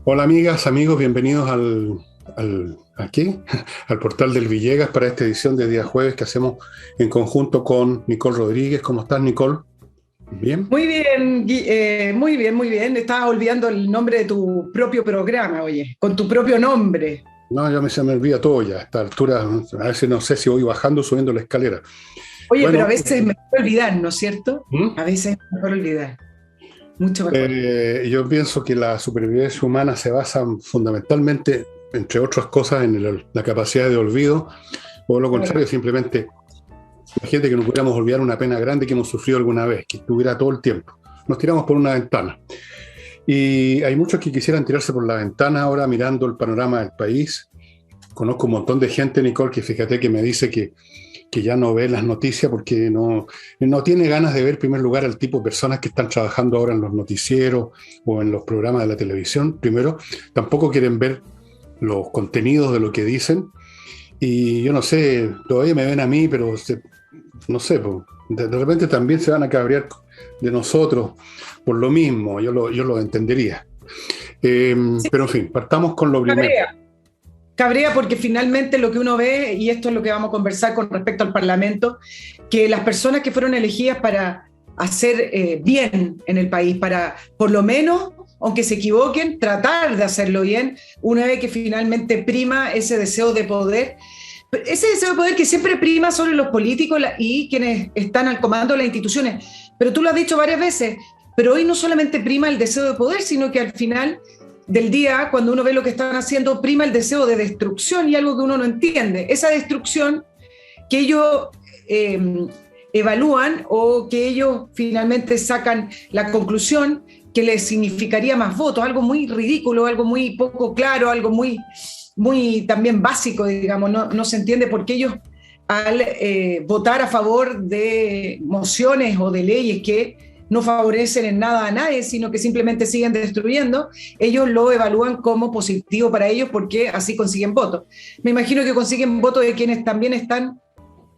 Hola amigas, amigos, bienvenidos aquí, al portal del Villegas para esta edición de día jueves que hacemos en conjunto con Nicole Rodríguez. ¿Cómo estás, Nicole? ¿Bien? Muy bien, muy bien, muy bien. Estabas olvidando el nombre de tu propio programa, oye, con tu propio nombre. No, se me olvida todo ya. A esta altura, a veces no sé si voy bajando o subiendo la escalera. Oye, pero a Bueno, veces es mejor olvidar, ¿no es cierto? ¿Mm? A veces es mejor olvidar, mucho mejor. Yo pienso que la supervivencia humana se basa fundamentalmente, entre otras cosas, en la capacidad de olvido, o lo Claro. contrario, simplemente imagínate que no pudiéramos olvidar una pena grande que hemos sufrido alguna vez, que estuviera todo el tiempo. Nos tiramos por una ventana. Y hay muchos que quisieran tirarse por la ventana ahora mirando el panorama del país. Conozco un montón de gente, Nicole, que fíjate que me dice que ya no ve las noticias porque no tiene ganas de ver, en primer lugar, al tipo de personas que están trabajando ahora en los noticieros o en los programas de la televisión. Primero, tampoco quieren ver los contenidos de lo que dicen. Y yo no sé, todavía me ven a mí, pero no sé, de repente también se van a cabrear de nosotros por lo mismo, yo lo entendería. Sí, Pero en fin, partamos con lo primero. cabrea. Cabrea porque finalmente lo que uno ve, y esto es lo que vamos a conversar con respecto al Parlamento, que las personas que fueron elegidas para hacer bien en el país, para por lo menos, aunque se equivoquen, tratar de hacerlo bien, una vez que finalmente prima ese deseo de poder. Ese deseo de poder que siempre prima sobre los políticos y quienes están al comando de las instituciones. Pero tú lo has dicho varias veces, pero hoy no solamente prima el deseo de poder, sino que al final del día, cuando uno ve lo que están haciendo, prima el deseo de destrucción y algo que uno no entiende. Esa destrucción que ellos evalúan o que ellos finalmente sacan la conclusión que les significaría más votos, algo muy ridículo, algo muy poco claro, algo muy también básico, digamos, no se entiende por qué ellos al votar a favor de mociones o de leyes que no favorecen en nada a nadie, sino que simplemente siguen destruyendo, ellos lo evalúan como positivo para ellos porque así consiguen votos. Me imagino que consiguen votos de quienes también están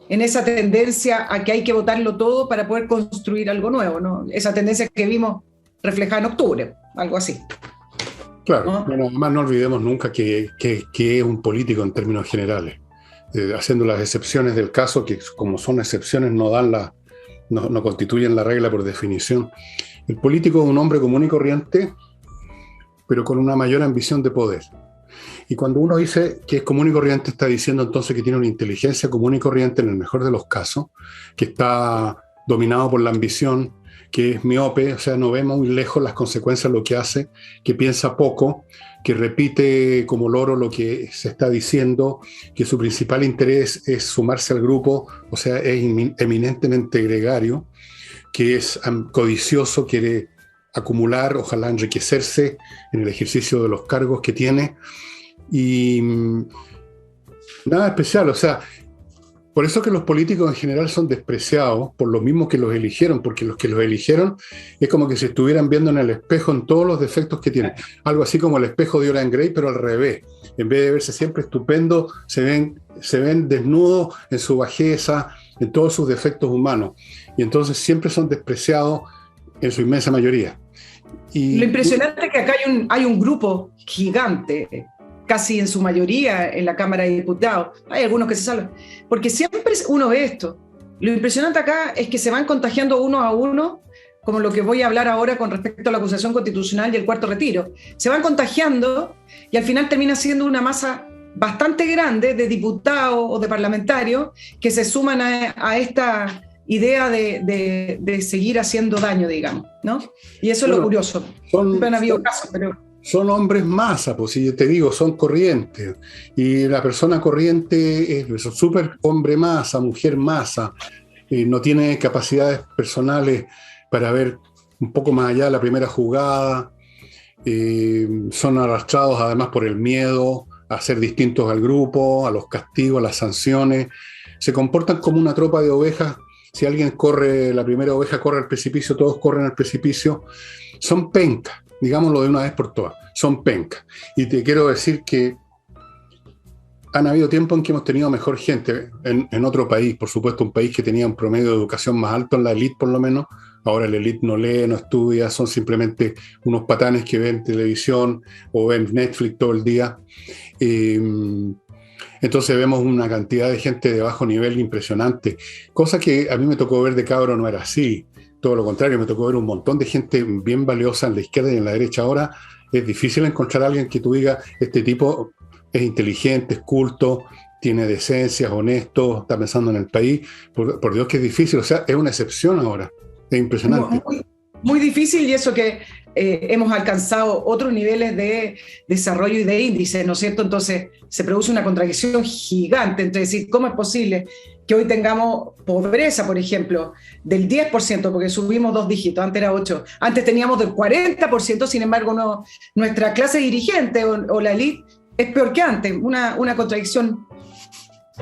en esa tendencia a que hay que votarlo todo para poder construir algo nuevo, ¿no? Esa tendencia que vimos reflejada en octubre, algo así. Claro, ¿No? bueno, además no olvidemos nunca que es un político en términos generales, haciendo las excepciones del caso, que como son excepciones no constituyen la regla por definición. El político es un hombre común y corriente, pero con una mayor ambición de poder. Y cuando uno dice que es común y corriente, está diciendo entonces que tiene una inteligencia común y corriente en el mejor de los casos, que está dominado por la ambición, que es miope, o sea, no ve muy lejos las consecuencias de lo que hace, que piensa poco, que repite como loro lo que se está diciendo, que su principal interés es sumarse al grupo, o sea, es eminentemente gregario, que es codicioso, quiere acumular, ojalá enriquecerse en el ejercicio de los cargos que tiene, y nada especial, o sea, por eso que los políticos en general son despreciados por los mismos que los eligieron, porque los que los eligieron es como que se estuvieran viendo en el espejo en todos los defectos que tienen. Algo así como el espejo de Orion Gray, pero al revés. En vez de verse siempre estupendo, se ven desnudos en su bajeza, en todos sus defectos humanos. Y entonces siempre son despreciados en su inmensa mayoría. Lo Y impresionante es que acá hay un grupo gigante, casi en su mayoría en la Cámara de Diputados. Hay algunos que se salvan, porque siempre uno ve esto. Lo impresionante acá es que se van contagiando uno a uno, como lo que voy a hablar ahora con respecto a la acusación constitucional y el cuarto retiro. Se van contagiando y al final termina siendo una masa bastante grande de diputados o de parlamentarios que se suman a esta idea de seguir haciendo daño, digamos, ¿no? Y eso es lo bueno, curioso. Siempre son, han habido son, casos, pero son hombres masa, pues si te digo, son corrientes. Y la persona corriente es súper hombre masa, mujer masa, no tiene capacidades personales para ver un poco más allá de la primera jugada, son arrastrados además por el miedo a ser distintos al grupo, a los castigos, a las sanciones, se comportan como una tropa de ovejas. Si alguien corre, la primera oveja corre al precipicio, todos corren al precipicio, son pencas, digámoslo de una vez por todas, son pencas. Y te quiero decir que han habido tiempos en que hemos tenido mejor gente en otro país, por supuesto, un país que tenía un promedio de educación más alto en la élite por lo menos. Ahora la élite no lee, no estudia, son simplemente unos patanes que ven televisión o ven Netflix todo el día. Entonces vemos una cantidad de gente de bajo nivel impresionante, cosa que a mí me tocó ver de cabro no era así. Todo lo contrario, me tocó ver un montón de gente bien valiosa en la izquierda y en la derecha. Ahora es difícil encontrar a alguien que tú digas, este tipo es inteligente, es culto, tiene decencia, es honesto, está pensando en el país. Por Dios que es difícil, o sea, es una excepción ahora. Es impresionante. Muy, muy difícil, y eso que hemos alcanzado otros niveles de desarrollo y de índice, ¿no es cierto? Entonces se produce una contradicción gigante entre decir, ¿cómo es posible que hoy tengamos pobreza, por ejemplo, del 10%, porque subimos 2 dígitos, antes era 8%, antes teníamos del 40%, sin embargo nuestra clase dirigente o la élite es peor que antes, una contradicción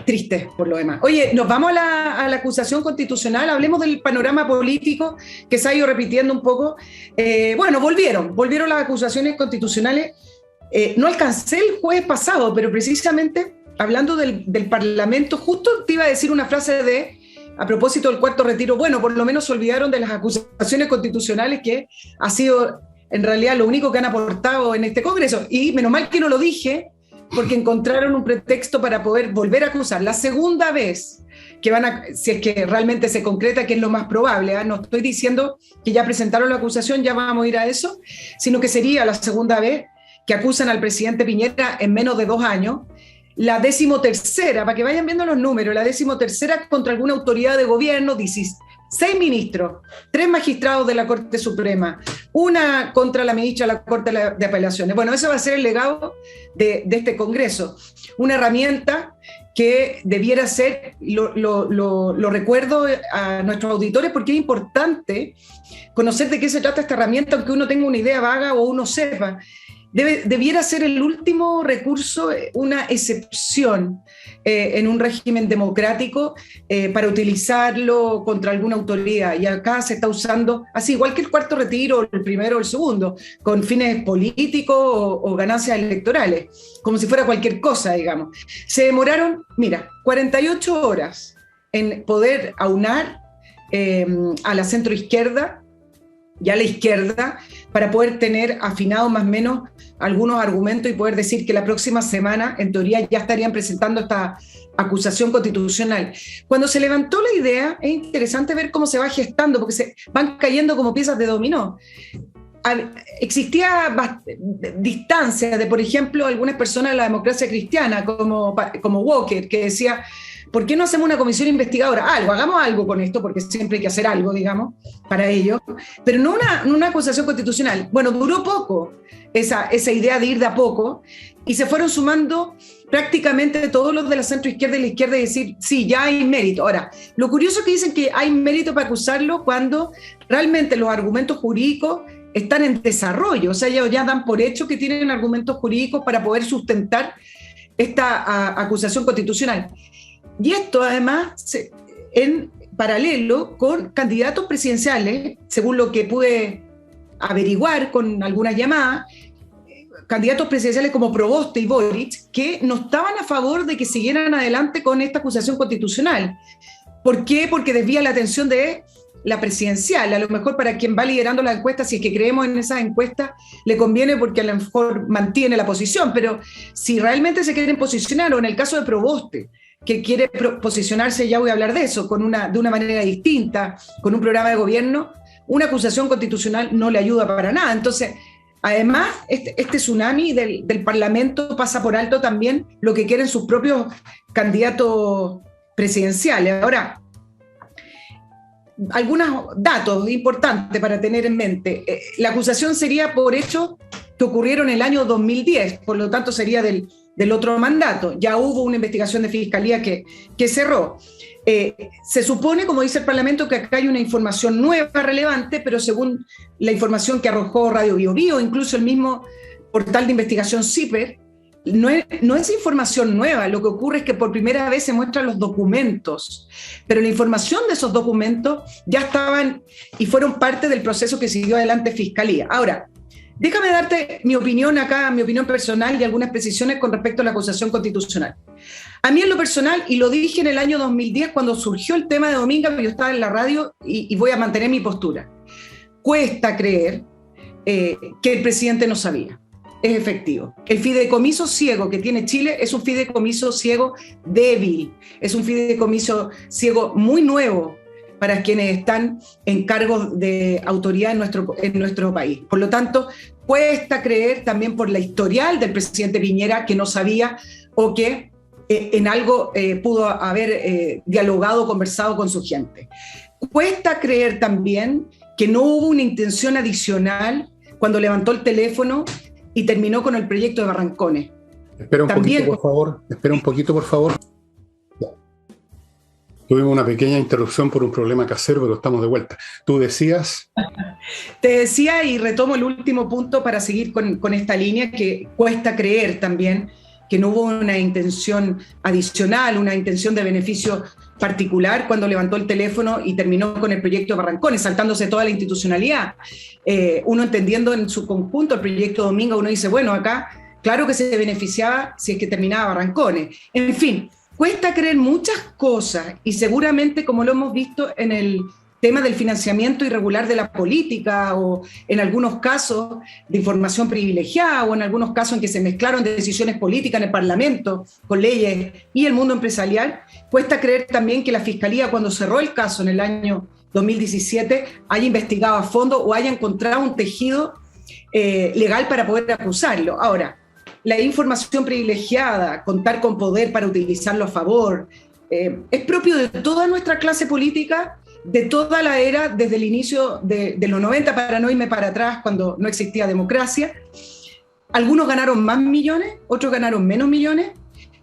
triste por lo demás. Oye, nos vamos a la acusación constitucional, hablemos del panorama político que se ha ido repitiendo un poco. Bueno, volvieron las acusaciones constitucionales. No alcancé el jueves pasado, pero precisamente hablando del Parlamento, justo te iba a decir una frase a propósito del cuarto retiro, bueno, por lo menos se olvidaron de las acusaciones constitucionales, que ha sido en realidad lo único que han aportado en este Congreso. Y menos mal que no lo dije, porque encontraron un pretexto para poder volver a acusar. La segunda vez que si es que realmente se concreta, que es lo más probable, no estoy diciendo que ya presentaron la acusación, ya vamos a ir a eso, sino que sería la segunda vez que acusan al presidente Piñera en menos de 2 años, la 13ª, para que vayan viendo los números, la 13ª contra alguna autoridad de gobierno, 16 ministros, 3 magistrados de la Corte Suprema, una contra la ministra de la Corte de Apelaciones. Bueno, eso va a ser el legado de este Congreso, una herramienta que debiera ser, lo recuerdo a nuestros auditores, porque es importante conocer de qué se trata esta herramienta, aunque uno tenga una idea vaga o uno sepa. Debiera ser el último recurso, una excepción en un régimen democrático para utilizarlo contra alguna autoridad. Y acá se está usando, así igual que el cuarto retiro, el primero o el segundo, con fines políticos o ganancias electorales, como si fuera cualquier cosa, digamos. Se demoraron, 48 horas en poder aunar a la centroizquierda y a la izquierda para poder tener afinados más o menos algunos argumentos y poder decir que la próxima semana, en teoría, ya estarían presentando esta acusación constitucional. Cuando se levantó la idea, es interesante ver cómo se va gestando, porque se van cayendo como piezas de dominó. Existía distancia de, por ejemplo, algunas personas de la democracia cristiana, como Walker, que decía, ¿por qué no hacemos una comisión investigadora? Hagamos algo con esto, porque siempre hay que hacer algo, digamos, para ello, pero no una acusación constitucional. Bueno, duró poco esa idea de ir de a poco, y se fueron sumando prácticamente todos los de la centroizquierda y la izquierda y decir, sí, ya hay mérito. Ahora, lo curioso es que dicen que hay mérito para acusarlo cuando realmente los argumentos jurídicos están en desarrollo, o sea, ellos ya dan por hecho que tienen argumentos jurídicos para poder sustentar esta acusación constitucional. Y esto además en paralelo con candidatos presidenciales, según lo que pude averiguar con algunas llamadas, candidatos presidenciales como Proboste y Boric, que no estaban a favor de que siguieran adelante con esta acusación constitucional. ¿Por qué? Porque desvía la atención de la presidencial. A lo mejor para quien va liderando la encuesta, si es que creemos en esas encuestas, le conviene porque a lo mejor mantiene la posición, pero si realmente se quieren posicionar, o en el caso de Proboste, que quiere posicionarse, ya voy a hablar de eso, de una manera distinta, con un programa de gobierno, una acusación constitucional no le ayuda para nada. Entonces, además, este tsunami del Parlamento pasa por alto también lo que quieren sus propios candidatos presidenciales. Ahora, algunos datos importantes para tener en mente. La acusación sería por hechos que ocurrieron en el año 2010, por lo tanto sería del otro mandato. Ya hubo una investigación de fiscalía que cerró. Se supone, como dice el Parlamento, que acá hay una información nueva, relevante, pero según la información que arrojó Radio Bio Bio, incluso el mismo portal de investigación CIPER, no es información nueva. Lo que ocurre es que por primera vez se muestran los documentos, pero la información de esos documentos ya estaban y fueron parte del proceso que siguió adelante Fiscalía. Ahora, déjame darte mi opinión acá, mi opinión personal y algunas precisiones con respecto a la acusación constitucional. A mí en lo personal, y lo dije en el año 2010 cuando surgió el tema de Dominga, yo estaba en la radio y voy a mantener mi postura. Cuesta creer que el presidente no sabía. Es efectivo. El fideicomiso ciego que tiene Chile es un fideicomiso ciego débil, es un fideicomiso ciego muy nuevo para quienes están en cargos de autoridad en nuestro país. Por lo tanto, cuesta creer también por la historial del presidente Piñera que no sabía o que en algo pudo haber dialogado, conversado con su gente. Cuesta creer también que no hubo una intención adicional cuando levantó el teléfono y terminó con el proyecto de Barrancones. Espera un poquito, por favor. Tuvimos una pequeña interrupción por un problema casero, pero estamos de vuelta. ¿Tú decías? Te decía, y retomo el último punto para seguir con esta línea, que cuesta creer también que no hubo una intención adicional, una intención de beneficio particular cuando levantó el teléfono y terminó con el proyecto de Barrancones, saltándose toda la institucionalidad. Uno entendiendo en su conjunto el proyecto Dominga, uno dice, bueno, acá claro que se beneficiaba si es que terminaba Barrancones. En fin, cuesta creer muchas cosas y seguramente, como lo hemos visto en el tema del financiamiento irregular de la política o en algunos casos de información privilegiada o en algunos casos en que se mezclaron decisiones políticas en el Parlamento con leyes y el mundo empresarial, cuesta creer también que la Fiscalía, cuando cerró el caso en el año 2017, haya investigado a fondo o haya encontrado un tejido legal para poder acusarlo. Ahora, la información privilegiada, contar con poder para utilizarlo a favor, es propio de toda nuestra clase política, de toda la era, desde el inicio de los 90, para no irme para atrás, cuando no existía democracia. Algunos ganaron más millones, otros ganaron menos millones,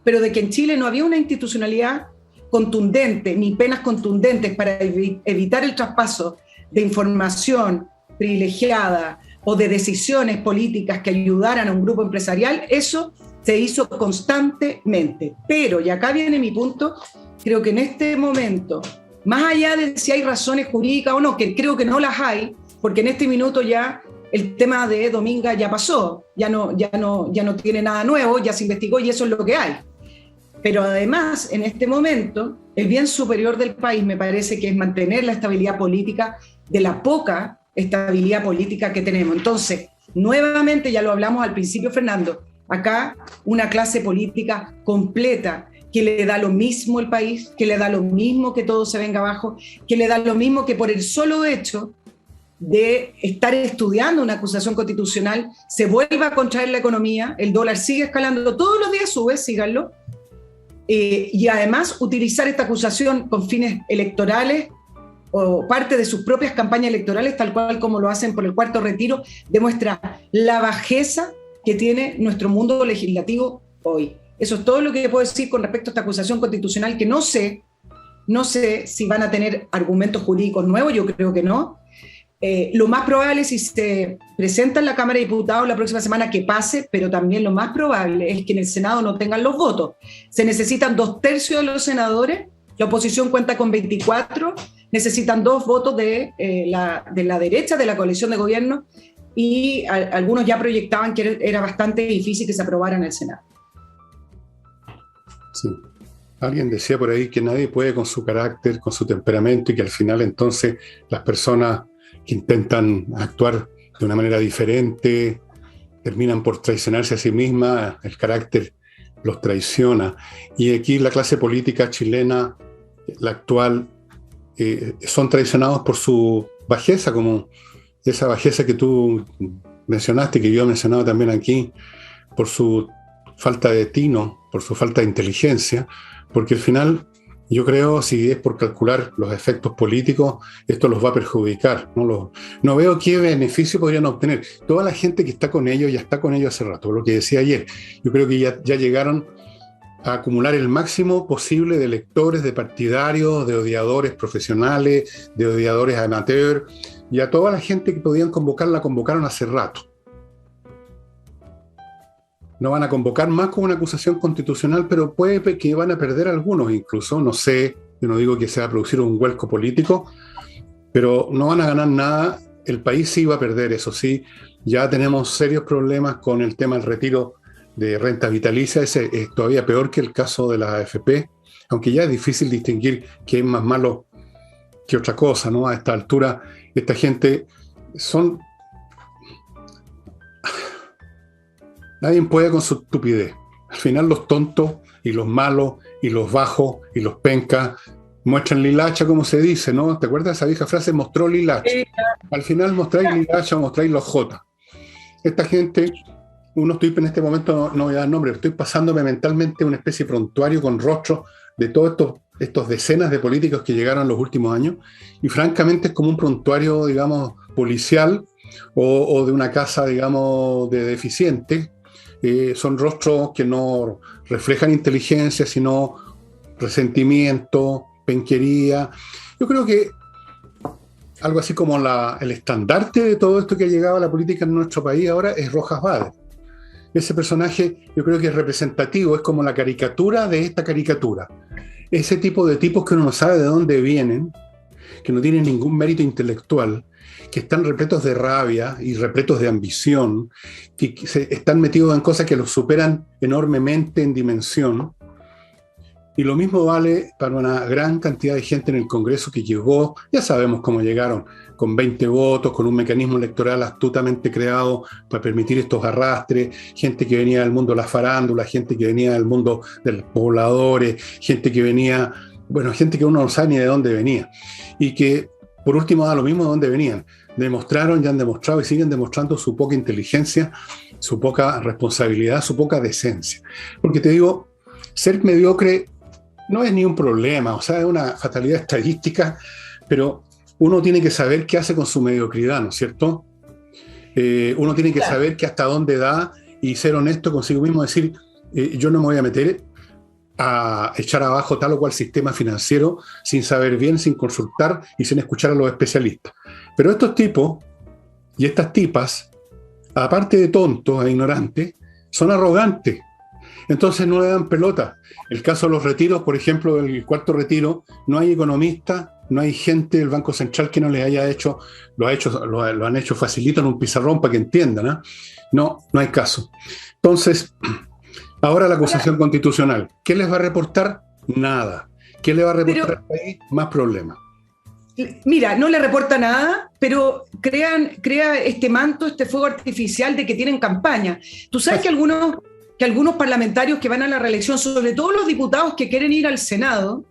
pero de que en Chile no había una institucionalidad contundente, ni penas contundentes para evitar el traspaso de información privilegiada o de decisiones políticas que ayudaran a un grupo empresarial, eso se hizo constantemente. Pero, y acá viene mi punto, creo que en este momento, más allá de si hay razones jurídicas o no, que creo que no las hay, porque en este minuto ya el tema de Dominga ya pasó, ya no tiene nada nuevo, ya se investigó y eso es lo que hay. Pero además, en este momento, el bien superior del país me parece que es mantener la estabilidad política de la poca estabilidad política que tenemos. Entonces, nuevamente, ya lo hablamos al principio, Fernando, acá una clase política completa, que le da lo mismo el país, que le da lo mismo que todo se venga abajo, que le da lo mismo que por el solo hecho de estar estudiando una acusación constitucional se vuelva a contraer la economía, el dólar sigue escalando, todos los días sube, síganlo, y además utilizar esta acusación con fines electorales o parte de sus propias campañas electorales, tal cual como lo hacen por el cuarto retiro, demuestra la bajeza que tiene nuestro mundo legislativo hoy. Eso es todo lo que puedo decir con respecto a esta acusación constitucional, que no sé si van a tener argumentos jurídicos nuevos, yo creo que no. Lo más probable, si se presenta en la Cámara de Diputados la próxima semana, que pase, pero también lo más probable es que en el Senado no tengan los votos. Se necesitan 2/3 de los senadores, la oposición cuenta con 24, necesitan 2 votos de la derecha, de la coalición de gobierno, y algunos ya proyectaban que era bastante difícil que se aprobara en el Senado. Sí. Alguien decía por ahí que nadie puede con su carácter, con su temperamento, y que al final entonces las personas que intentan actuar de una manera diferente terminan por traicionarse a sí mismas, el carácter los traiciona. Y aquí la clase política chilena, la actual, son traicionados por su bajeza, como esa bajeza que tú mencionaste, que yo he mencionado también aquí, por su falta de tino, por su falta de inteligencia, porque al final yo creo, si es por calcular los efectos políticos, esto los va a perjudicar. No veo qué beneficio podrían obtener. Toda la gente que está con ellos ya está con ellos hace rato, lo que decía ayer. Yo creo que ya llegaron a acumular el máximo posible de electores, de partidarios, de odiadores profesionales, de odiadores amateur, y a toda la gente que podían convocar la convocaron hace rato. No van a convocar más con una acusación constitucional, pero puede que van a perder algunos incluso, no sé, yo no digo que se va a producir un vuelco político, pero no van a ganar nada, el país sí va a perder, eso sí, ya tenemos serios problemas con el tema del retiro de renta vitalicia, ese es todavía peor que el caso de la AFP, aunque ya es difícil distinguir qué es más malo que otra cosa, ¿no? A esta altura, esta gente son... Nadie puede con su estupidez. Al final los tontos y los malos y los bajos y los pencas muestran lilacha, como se dice, ¿no? ¿Te acuerdas de esa vieja frase? Mostró lilacha. Al final mostráis lilacha o mostráis los J. Esta gente, uno estoy en este momento, no voy a dar nombre, estoy pasándome mentalmente una especie de prontuario con rostros de todos estos decenas de políticos que llegaron en los últimos años, y francamente es como un prontuario, digamos, policial o de una casa, digamos, de deficientes. Son rostros que no reflejan inteligencia, sino resentimiento, penquería. Yo creo que algo así como el estandarte de todo esto que ha llegado a la política en nuestro país ahora es Rojas Vade. Ese personaje yo creo que es representativo, es como la caricatura de esta caricatura. Ese tipo de tipos que uno no sabe de dónde vienen, que no tienen ningún mérito intelectual, que están repletos de rabia y repletos de ambición, que están metidos en cosas que los superan enormemente en dimensión. Y lo mismo vale para una gran cantidad de gente en el Congreso que llegó, ya sabemos cómo llegaron, con 20 votos, con un mecanismo electoral astutamente creado para permitir estos arrastres, gente que venía del mundo de la farándula, gente que venía del mundo de los pobladores, gente que venía, bueno, gente que uno no sabe ni de dónde venía. Y que, por último, da lo mismo de dónde venían. Demostraron y han demostrado y siguen demostrando su poca inteligencia, su poca responsabilidad, su poca decencia. Porque te digo, ser mediocre no es ni un problema, o sea, es una fatalidad estadística, pero uno tiene que saber qué hace con su mediocridad, ¿no es cierto? Uno tiene que saber que hasta dónde da y ser honesto consigo mismo, decir, yo no me voy a meter a echar abajo tal o cual sistema financiero sin saber bien, sin consultar y sin escuchar a los especialistas. Pero estos tipos y estas tipas, aparte de tontos e ignorantes, son arrogantes. Entonces no le dan pelota. El caso de los retiros, por ejemplo, el cuarto retiro, no hay economista, no hay gente del Banco Central que no les haya hecho, lo han hecho facilito en un pizarrón para que entiendan, ¿eh? No hay caso. Entonces, ahora la acusación constitucional. ¿Qué les va a reportar? Nada. ¿Qué le va a reportar al país? Más problemas. Mira, no le reporta nada, pero crea este manto, este fuego artificial de que tienen campaña. Tú sabes que algunos parlamentarios que van a la reelección, sobre todo los diputados que quieren ir al Senado,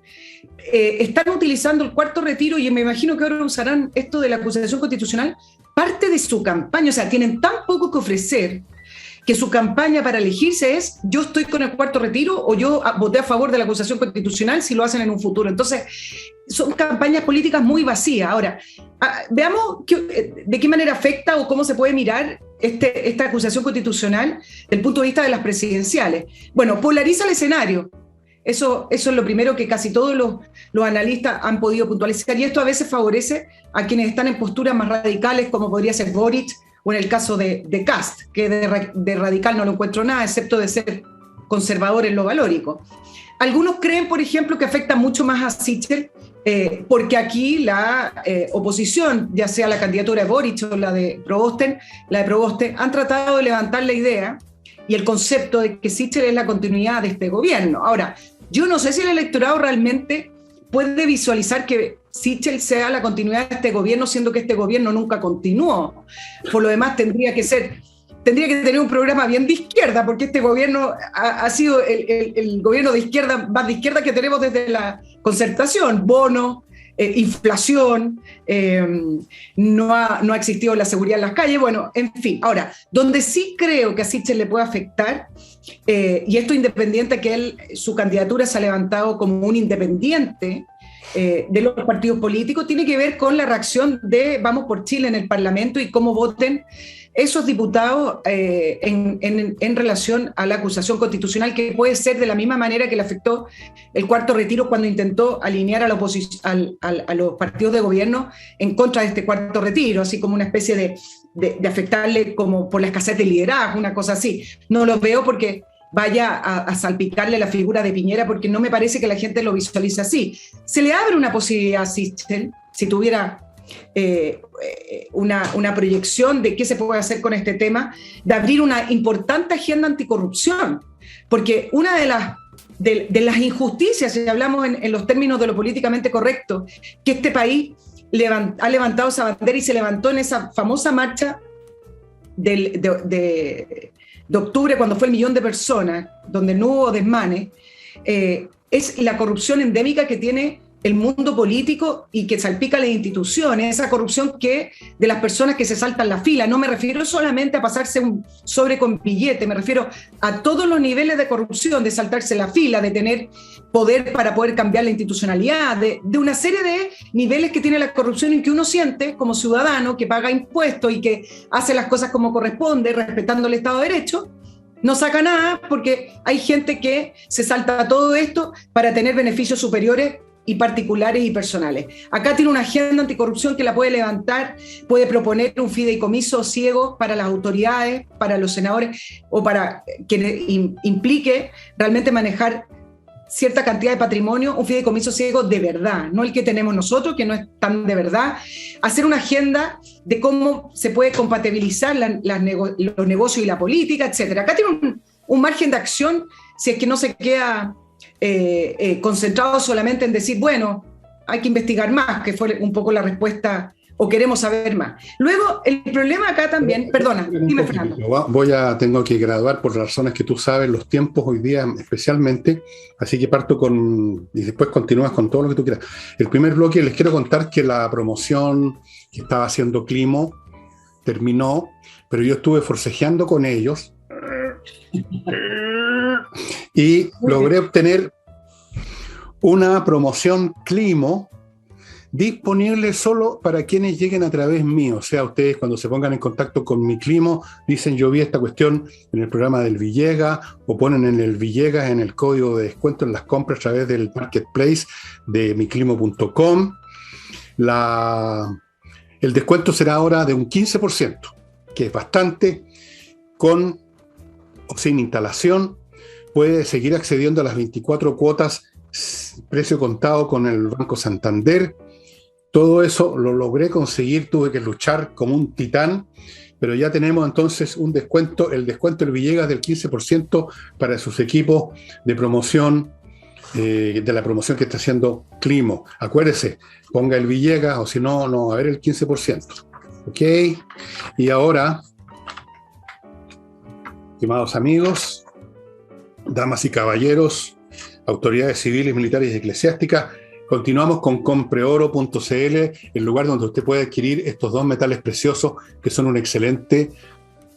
están utilizando el cuarto retiro, y me imagino que ahora usarán esto de la acusación constitucional, parte de su campaña. O sea, tienen tan poco que ofrecer que su campaña para elegirse es: yo estoy con el cuarto retiro, o yo voté a favor de la acusación constitucional si lo hacen en un futuro. Entonces, son campañas políticas muy vacías. Ahora, veamos de qué manera afecta o cómo se puede mirar esta acusación constitucional desde el punto de vista de las presidenciales. Bueno, polariza el escenario. Eso es lo primero que casi todos los analistas han podido puntualizar, y esto a veces favorece a quienes están en posturas más radicales, como podría ser Boric, o en el caso de Kast, que de radical no lo encuentro nada, excepto de ser conservador en lo valórico. Algunos creen, por ejemplo, que afecta mucho más a Sichel, porque aquí la oposición, ya sea la candidatura de Boric o la de Proboste, han tratado de levantar la idea y el concepto de que Sichel es la continuidad de este gobierno. Ahora, yo no sé si el electorado realmente puede visualizar que Sichel sea la continuidad de este gobierno, siendo que este gobierno nunca continuó. Por lo demás, tendría que tener un programa bien de izquierda, porque este gobierno ha sido el gobierno de izquierda, más de izquierda que tenemos desde la concertación. Bono, inflación, no ha existido la seguridad en las calles, bueno, en fin. Ahora, donde sí creo que a Sichel le puede afectar, y esto independiente que su candidatura se ha levantado como un independiente de los partidos políticos, tiene que ver con la reacción de Vamos por Chile en el Parlamento y cómo voten esos diputados en relación a la acusación constitucional, que puede ser de la misma manera que le afectó el cuarto retiro cuando intentó alinear a los partidos de gobierno en contra de este cuarto retiro, así como una especie de afectarle como por la escasez de liderazgo, una cosa así. No lo veo porque vaya a salpicarle la figura de Piñera, porque no me parece que la gente lo visualice así. Se le abre una posibilidad a Sichel, si tuviera una proyección de qué se puede hacer con este tema, de abrir una importante agenda anticorrupción, porque una de las injusticias, si hablamos en los términos de lo políticamente correcto, que este país ha levantado esa bandera y se levantó en esa famosa marcha de octubre, cuando fue el 1.000.000 de personas, donde no hubo desmanes, es la corrupción endémica que tiene el mundo político y que salpica las instituciones, esa corrupción que de las personas que se saltan la fila. No me refiero solamente a pasarse un sobre con billete, me refiero a todos los niveles de corrupción, de saltarse la fila, de tener poder para poder cambiar la institucionalidad, de una serie de niveles que tiene la corrupción y que uno siente como ciudadano que paga impuestos y que hace las cosas como corresponde, respetando el Estado de Derecho. No saca nada porque hay gente que se salta todo esto para tener beneficios superiores y particulares y personales. Acá tiene una agenda anticorrupción que la puede levantar, puede proponer un fideicomiso ciego para las autoridades, para los senadores, o para que implique realmente manejar cierta cantidad de patrimonio, un fideicomiso ciego de verdad, no el que tenemos nosotros, que no es tan de verdad. Hacer una agenda de cómo se puede compatibilizar los negocios y la política, etc. Acá tiene un margen de acción si es que no se queda concentrado solamente en decir, bueno, hay que investigar más, que fue un poco la respuesta, o queremos saber más. Luego, el problema acá también, perdona, dime, Fernando. Tengo que graduar por razones que tú sabes, los tiempos hoy día especialmente, así que parto y después continúas con todo lo que tú quieras. El primer bloque, les quiero contar que la promoción que estaba haciendo Climo terminó, pero yo estuve forcejeando con ellos y logré obtener una promoción Climo disponible solo para quienes lleguen a través mío. O sea, ustedes cuando se pongan en contacto con mi Climo, dicen yo vi esta cuestión en el programa del Villegas, o ponen en el Villegas en el código de descuento en las compras a través del marketplace de miclimo.com. El descuento será ahora de un 15%, que es bastante, con o sin instalación. Puede seguir accediendo a las 24 cuotas precio contado con el Banco Santander. Todo eso lo logré conseguir, tuve que luchar como un titán, pero ya tenemos entonces el descuento del Villegas del 15% para sus equipos de promoción, de la promoción que está haciendo Climo. Acuérdese, ponga el Villegas o si no, no va a haber el 15%. ¿Ok? Y ahora, estimados amigos, damas y caballeros, autoridades civiles, militares y eclesiásticas, continuamos con compreoro.cl, el lugar donde usted puede adquirir estos dos metales preciosos que son un excelente,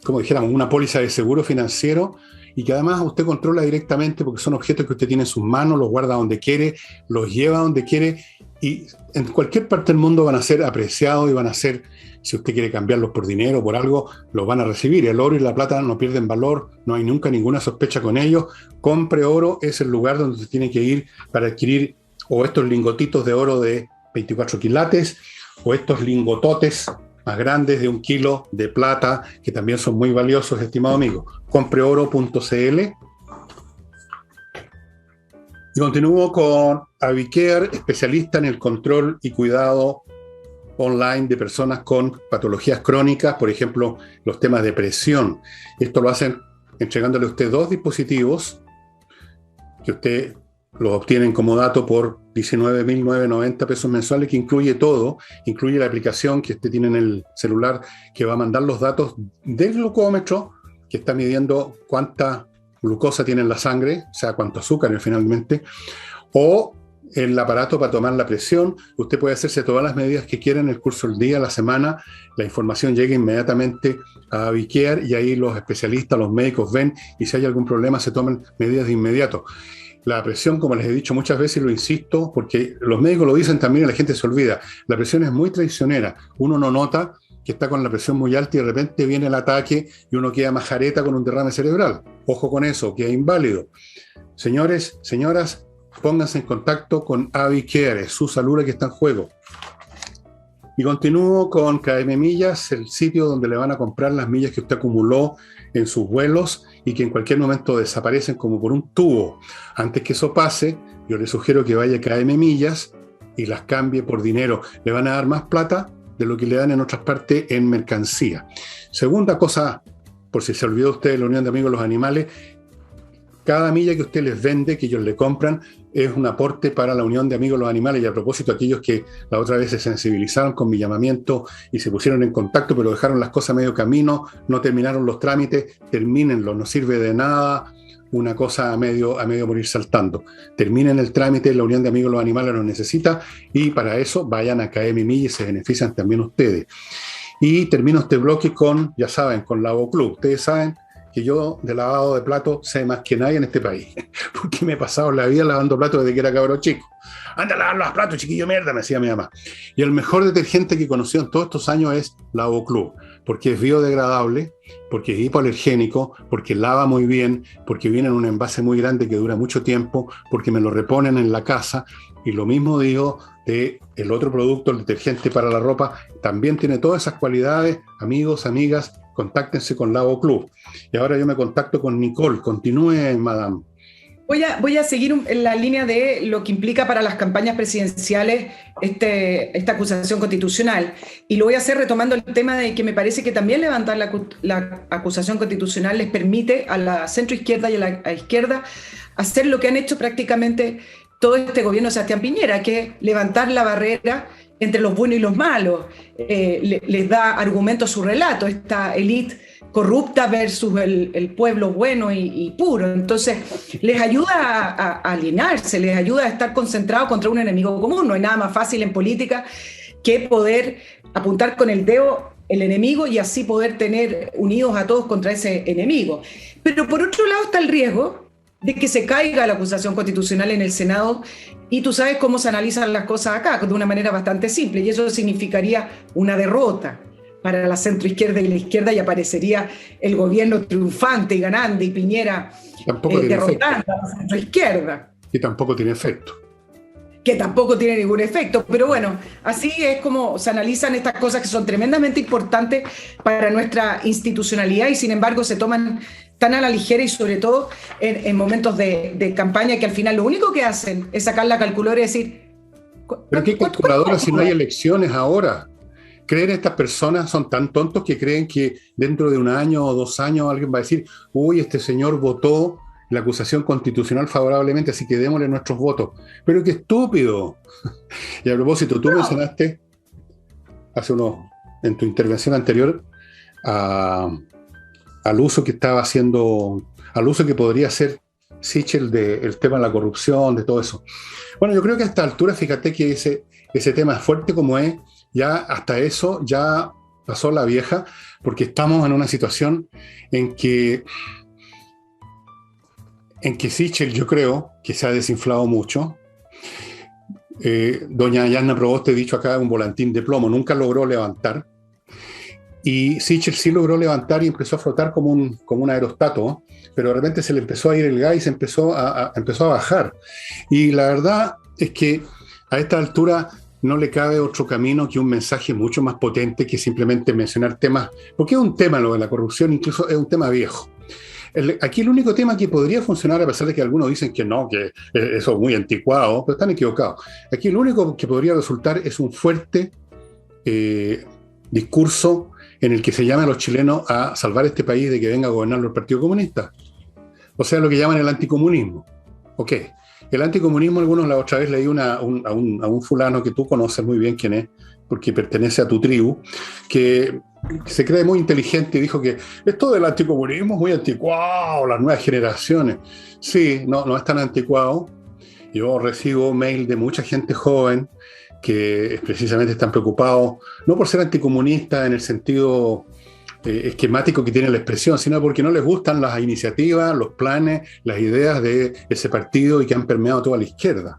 como dijéramos, una póliza de seguro financiero y que además usted controla directamente porque son objetos que usted tiene en sus manos, los guarda donde quiere, los lleva donde quiere y en cualquier parte del mundo van a ser apreciados y van a ser, si usted quiere cambiarlos por dinero, por algo, los van a recibir. El oro y la plata no pierden valor, no hay nunca ninguna sospecha con ellos. Compre Oro es el lugar donde usted tiene que ir para adquirir o estos lingotitos de oro de 24 quilates o estos lingototes más grandes de 1 kilo de plata, que también son muy valiosos, estimado amigo. Compreoro.cl. Y continúo con Avicare, especialista en el control y cuidado online de personas con patologías crónicas, por ejemplo, los temas de presión. Esto lo hacen entregándole a usted 2 dispositivos que usted los obtienen como dato por 19.990 pesos mensuales, que incluye todo, incluye la aplicación que usted tiene en el celular que va a mandar los datos del glucómetro, que está midiendo cuánta glucosa tiene en la sangre, o sea, cuánto azúcar finalmente, o el aparato para tomar la presión. Usted puede hacerse todas las medidas que quiera en el curso del día, la semana. La información llega inmediatamente a Avicare y ahí los especialistas, los médicos ven y si hay algún problema se toman medidas de inmediato. La presión, como les he dicho muchas veces y lo insisto, porque los médicos lo dicen también y la gente se olvida, la presión es muy traicionera. Uno no nota que está con la presión muy alta y de repente viene el ataque y uno queda majareta con un derrame cerebral. Ojo con eso, queda inválido. Señores, señoras, pónganse en contacto con Avicare, es su salud que está en juego. Y continúo con KM Millas, el sitio donde le van a comprar las millas que usted acumuló en sus vuelos y que en cualquier momento desaparecen como por un tubo. Antes que eso pase, yo le sugiero que vaya a KM Millas y las cambie por dinero. Le van a dar más plata de lo que le dan en otras partes en mercancía. Segunda cosa, por si se olvidó usted de la Unión de Amigos de los Animales, cada milla que usted les vende, que ellos le compran, es un aporte para la Unión de Amigos de los Animales. Y a propósito, aquellos que la otra vez se sensibilizaron con mi llamamiento y se pusieron en contacto, pero dejaron las cosas a medio camino, no terminaron los trámites, termínenlo, no sirve de nada una cosa a medio morir saltando. Terminen el trámite, la Unión de Amigos de los Animales lo necesita, y para eso vayan a caer mi milla y se benefician también ustedes. Y termino este bloque con, ya saben, con Lavo Club. Ustedes saben que yo de lavado de platos sé más que nadie en este país, porque me he pasado la vida lavando platos desde que era cabro chico. Anda a lavar los platos, chiquillo mierda, me decía mi mamá. Y el mejor detergente que he conocido en todos estos años es Lavo Club, porque es biodegradable, porque es hipoalergénico, porque lava muy bien, porque viene en un envase muy grande que dura mucho tiempo, porque me lo reponen en la casa. Y lo mismo digo de el otro producto, el detergente para la ropa, también tiene todas esas cualidades. Amigos, amigas, contáctense con Lavo Club. Y ahora yo me contacto con Nicole. Continúe, madame. Voy a seguir en la línea de lo que implica para las campañas presidenciales esta acusación constitucional. Y lo voy a hacer retomando el tema de que me parece que también levantar la acusación constitucional les permite a la centroizquierda y a la izquierda hacer lo que han hecho prácticamente todo este gobierno de Sebastián Piñera, que es levantar la barrera entre los buenos y los malos. Les da argumento a su relato, esta élite corrupta versus el pueblo bueno y puro. Entonces, les ayuda a alinearse, les ayuda a estar concentrados contra un enemigo común. No hay nada más fácil en política que poder apuntar con el dedo el enemigo y así poder tener unidos a todos contra ese enemigo. Pero por otro lado está el riesgo de que se caiga la acusación constitucional en el Senado, y tú sabes cómo se analizan las cosas acá, de una manera bastante simple, y eso significaría una derrota para la centroizquierda y la izquierda, y aparecería el gobierno triunfante y ganando, y Piñera derrotando a la centroizquierda. Y tampoco tiene efecto. Que tampoco tiene ningún efecto, pero bueno, así es como se analizan estas cosas que son tremendamente importantes para nuestra institucionalidad, y sin embargo se toman tan a la ligera, y sobre todo en momentos de campaña, que al final lo único que hacen es sacar la calculadora y decir... ¿Pero qué calculadora si no hay elecciones ahora? ¿Creen estas personas, son tan tontos que creen que dentro de un año o 2 años alguien va a decir, uy, este señor votó la acusación constitucional favorablemente, así que démosle nuestros votos? Pero qué estúpido. Y a propósito, tú mencionaste en tu intervención anterior al uso que estaba haciendo, al uso que podría hacer Sichel del tema de la corrupción, de todo eso. Bueno, yo creo que a esta altura, fíjate que ese tema es fuerte como es, ya hasta eso ya pasó la vieja, porque estamos en una situación en que Sichel, yo creo que se ha desinflado mucho. Doña Yasna Proboste, he dicho acá, un volantín de plomo, nunca logró levantar. Y Sichel sí logró levantar y empezó a flotar como un aerostato, ¿no? Pero de repente se le empezó a ir el gas y se empezó a bajar. Y la verdad es que a esta altura no le cabe otro camino que un mensaje mucho más potente que simplemente mencionar temas, porque es un tema, lo de la corrupción, incluso es un tema viejo. Aquí el único tema que podría funcionar, a pesar de que algunos dicen que no, que eso es muy anticuado, pero están equivocados. Aquí lo único que podría resultar es un fuerte discurso en el que se llame a los chilenos a salvar este país de que venga a gobernarlo el Partido Comunista. O sea, lo que llaman el anticomunismo. Ok. El anticomunismo, algunos la otra vez leí a un fulano que tú conoces muy bien quién es, porque pertenece a tu tribu, que se cree muy inteligente y dijo que esto del anticomunismo es muy anticuado, las nuevas generaciones. Sí, no es tan anticuado. Yo recibo mail de mucha gente joven que precisamente están preocupados, no por ser anticomunistas en el sentido esquemático que tiene la expresión, sino porque no les gustan las iniciativas, los planes, las ideas de ese partido y que han permeado toda la izquierda.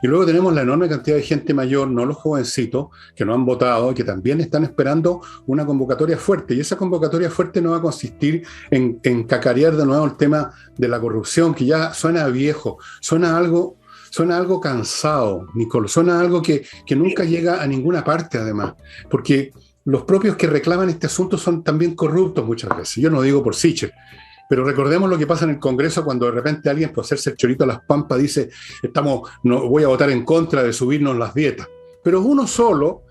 Y luego tenemos la enorme cantidad de gente mayor, no los jovencitos, que no han votado y que también están esperando una convocatoria fuerte. Y esa convocatoria fuerte no va a consistir en cacarear de nuevo el tema de la corrupción, que ya suena viejo, suena algo cansado, Nicole, suena algo que nunca llega a ninguna parte además, porque los propios que reclaman este asunto son también corruptos muchas veces. Yo no digo por Sichel, pero recordemos lo que pasa en el Congreso cuando de repente alguien, por hacerse el chorito a las pampas, dice voy a votar en contra de subirnos las dietas. Pero es uno solo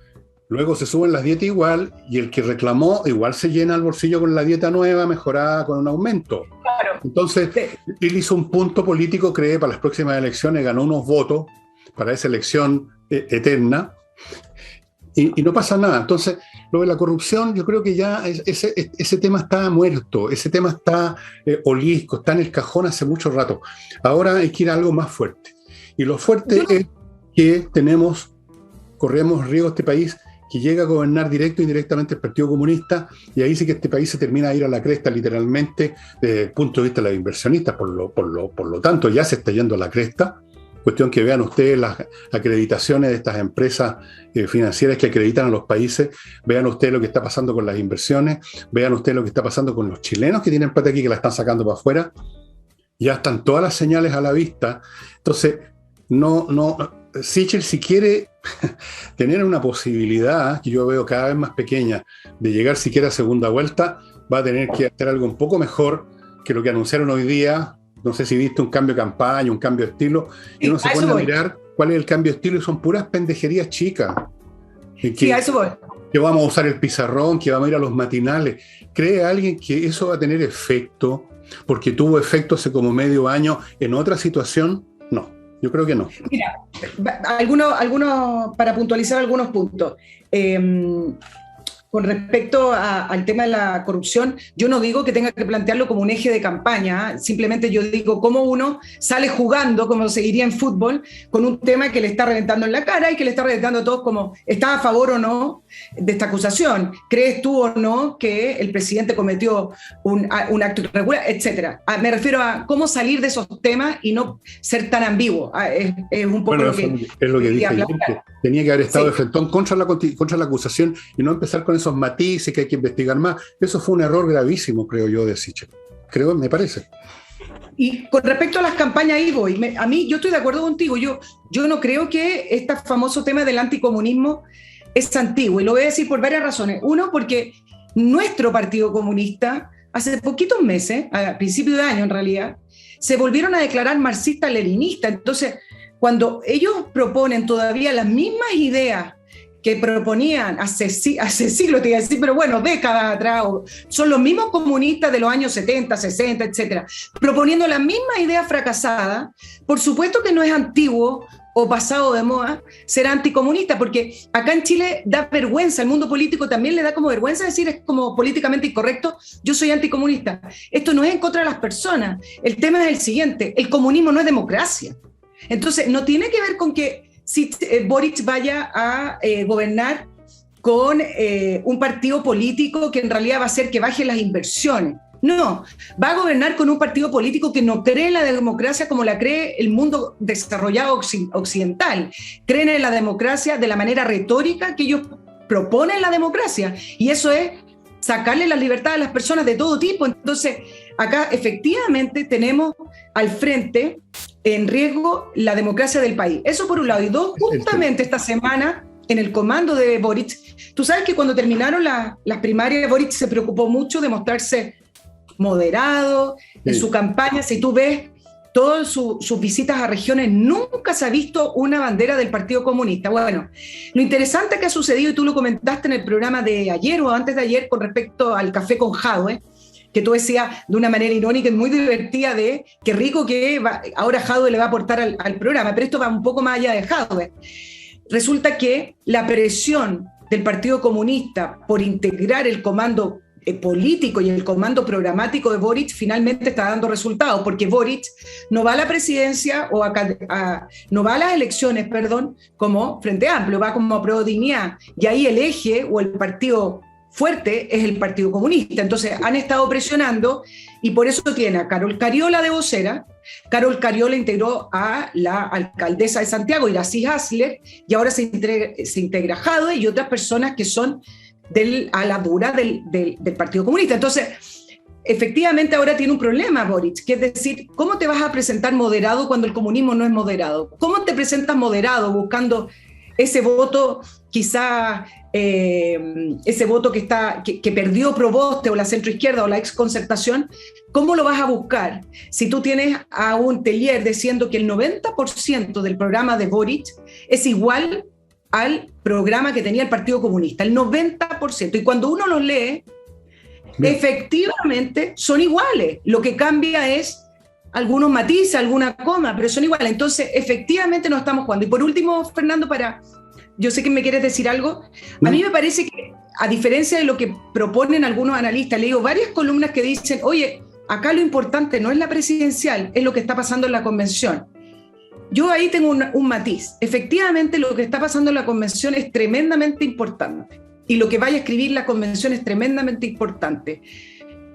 Luego se suben las dietas igual y el que reclamó igual se llena el bolsillo con la dieta nueva mejorada con un aumento. Claro. Entonces, Sí. él hizo un punto político, cree, para las próximas elecciones, ganó unos votos para esa elección eterna y no pasa nada. Entonces, lo de la corrupción, yo creo que ya ese tema está muerto, ese tema está olisco, está en el cajón hace mucho rato. Ahora hay que ir a algo más fuerte. Y lo fuerte es que corremos riesgo este país que llega a gobernar directo e indirectamente el Partido Comunista, y ahí sí que este país se termina a ir a la cresta literalmente desde el punto de vista de los inversionistas. Por lo tanto, ya se está yendo a la cresta. Cuestión que vean ustedes las acreditaciones de estas empresas financieras que acreditan a los países, vean ustedes lo que está pasando con las inversiones, vean ustedes lo que está pasando con los chilenos que tienen plata aquí que la están sacando para afuera. Ya están todas las señales a la vista. Entonces, Sichel, si quiere tener una posibilidad, que yo veo cada vez más pequeña, de llegar siquiera a segunda vuelta, va a tener que hacer algo un poco mejor que lo que anunciaron hoy día. No sé si viste un cambio de campaña, un cambio de estilo, y uno se pone a mirar cuál es el cambio de estilo y son puras pendejerías chicas. Sí, a eso voy. Que vamos a usar el pizarrón, que vamos a ir a los matinales. ¿Cree alguien que eso va a tener efecto? Porque tuvo efecto hace como medio año en otra situación. No, yo creo que no. Mira, algunos para puntualizar algunos puntos. Con respecto al tema de la corrupción, yo no digo que tenga que plantearlo como un eje de campaña, simplemente yo digo cómo uno sale jugando, como se diría en fútbol, con un tema que le está reventando en la cara y que le está reventando a todos como, ¿estás a favor o no de esta acusación? ¿Crees tú o no que el presidente cometió un acto irregular? Etcétera. Me refiero a cómo salir de esos temas y no ser tan ambiguo. Es un poco lo que es lo que dije ayer, que tenía que haber estado de frente contra la acusación y no empezar con esos matices que hay que investigar más. Eso fue un error gravísimo, creo yo, de Sichel. Me parece. Y con respecto a las campañas, ahí voy. Yo estoy de acuerdo contigo. Yo no creo que este famoso tema del anticomunismo es antiguo. Y lo voy a decir por varias razones. Uno, porque nuestro Partido Comunista, hace poquitos meses, a principios de año en realidad, se volvieron a declarar marxistas-leninistas. Entonces, cuando ellos proponen todavía las mismas ideas que proponían hace siglos, te iba a decir, pero bueno, décadas atrás, son los mismos comunistas de los años 70, 60, etcétera, proponiendo las mismas ideas fracasadas. Por supuesto que no es antiguo o pasado de moda ser anticomunista, porque acá en Chile da vergüenza, el mundo político también le da como vergüenza decir, es como políticamente incorrecto, yo soy anticomunista. Esto no es en contra de las personas, el tema es el siguiente, el comunismo no es democracia. Entonces, no tiene que ver con que si Boric vaya a gobernar con un partido político que en realidad va a hacer que bajen las inversiones. No, va a gobernar con un partido político que no cree en la democracia como la cree el mundo desarrollado occidental. Creen en la democracia de la manera retórica que ellos proponen la democracia. Y eso es sacarle la libertad a las personas de todo tipo. Entonces, acá efectivamente tenemos al frente en riesgo la democracia del país. Eso por un lado. Y dos, justamente esta semana, en el comando de Boric, tú sabes que cuando terminaron las primarias, Boric se preocupó mucho de mostrarse moderado en su campaña. Si tú ves todas sus visitas a regiones, nunca se ha visto una bandera del Partido Comunista. Bueno, lo interesante que ha sucedido, y tú lo comentaste en el programa de ayer o antes de ayer con respecto al café con Jadwe, que tú decías de una manera irónica y muy divertida de qué rico que ahora Jadwe le va a aportar al programa, pero esto va un poco más allá de Jadwe. Resulta que la presión del Partido Comunista por integrar el comando político y el comando programático de Boric finalmente está dando resultados, porque Boric no va a la presidencia no va a las elecciones, como Frente Amplio, va como a Pro Dignidad, y ahí el eje o el partido fuerte es el Partido Comunista. Entonces han estado presionando y por eso tiene a Carol Cariola de vocera. Carol Cariola integró a la alcaldesa de Santiago, Iracy Hasler, y ahora se integra Jadwe y otras personas que son a la dura del Partido Comunista. Entonces, efectivamente ahora tiene un problema Boric, que es decir, ¿cómo te vas a presentar moderado cuando el comunismo no es moderado? ¿Cómo te presentas moderado buscando ese voto, quizá ese voto que perdió Proboste o la centroizquierda o la exconcertación? ¿Cómo lo vas a buscar si tú tienes a un Tellier diciendo que el 90% del programa de Boric es igual al programa que tenía el Partido Comunista, el 90%. Y cuando uno los lee, efectivamente son iguales. Lo que cambia es algunos matices, alguna coma, pero son iguales. Entonces, efectivamente nos estamos jugando. Y por último, Fernando, yo sé que me quieres decir algo. A mí me parece que, a diferencia de lo que proponen algunos analistas, leo varias columnas que dicen, oye, acá lo importante no es la presidencial, es lo que está pasando en la convención. Yo ahí tengo un matiz. Efectivamente, lo que está pasando en la convención es tremendamente importante. Y lo que vaya a escribir la convención es tremendamente importante.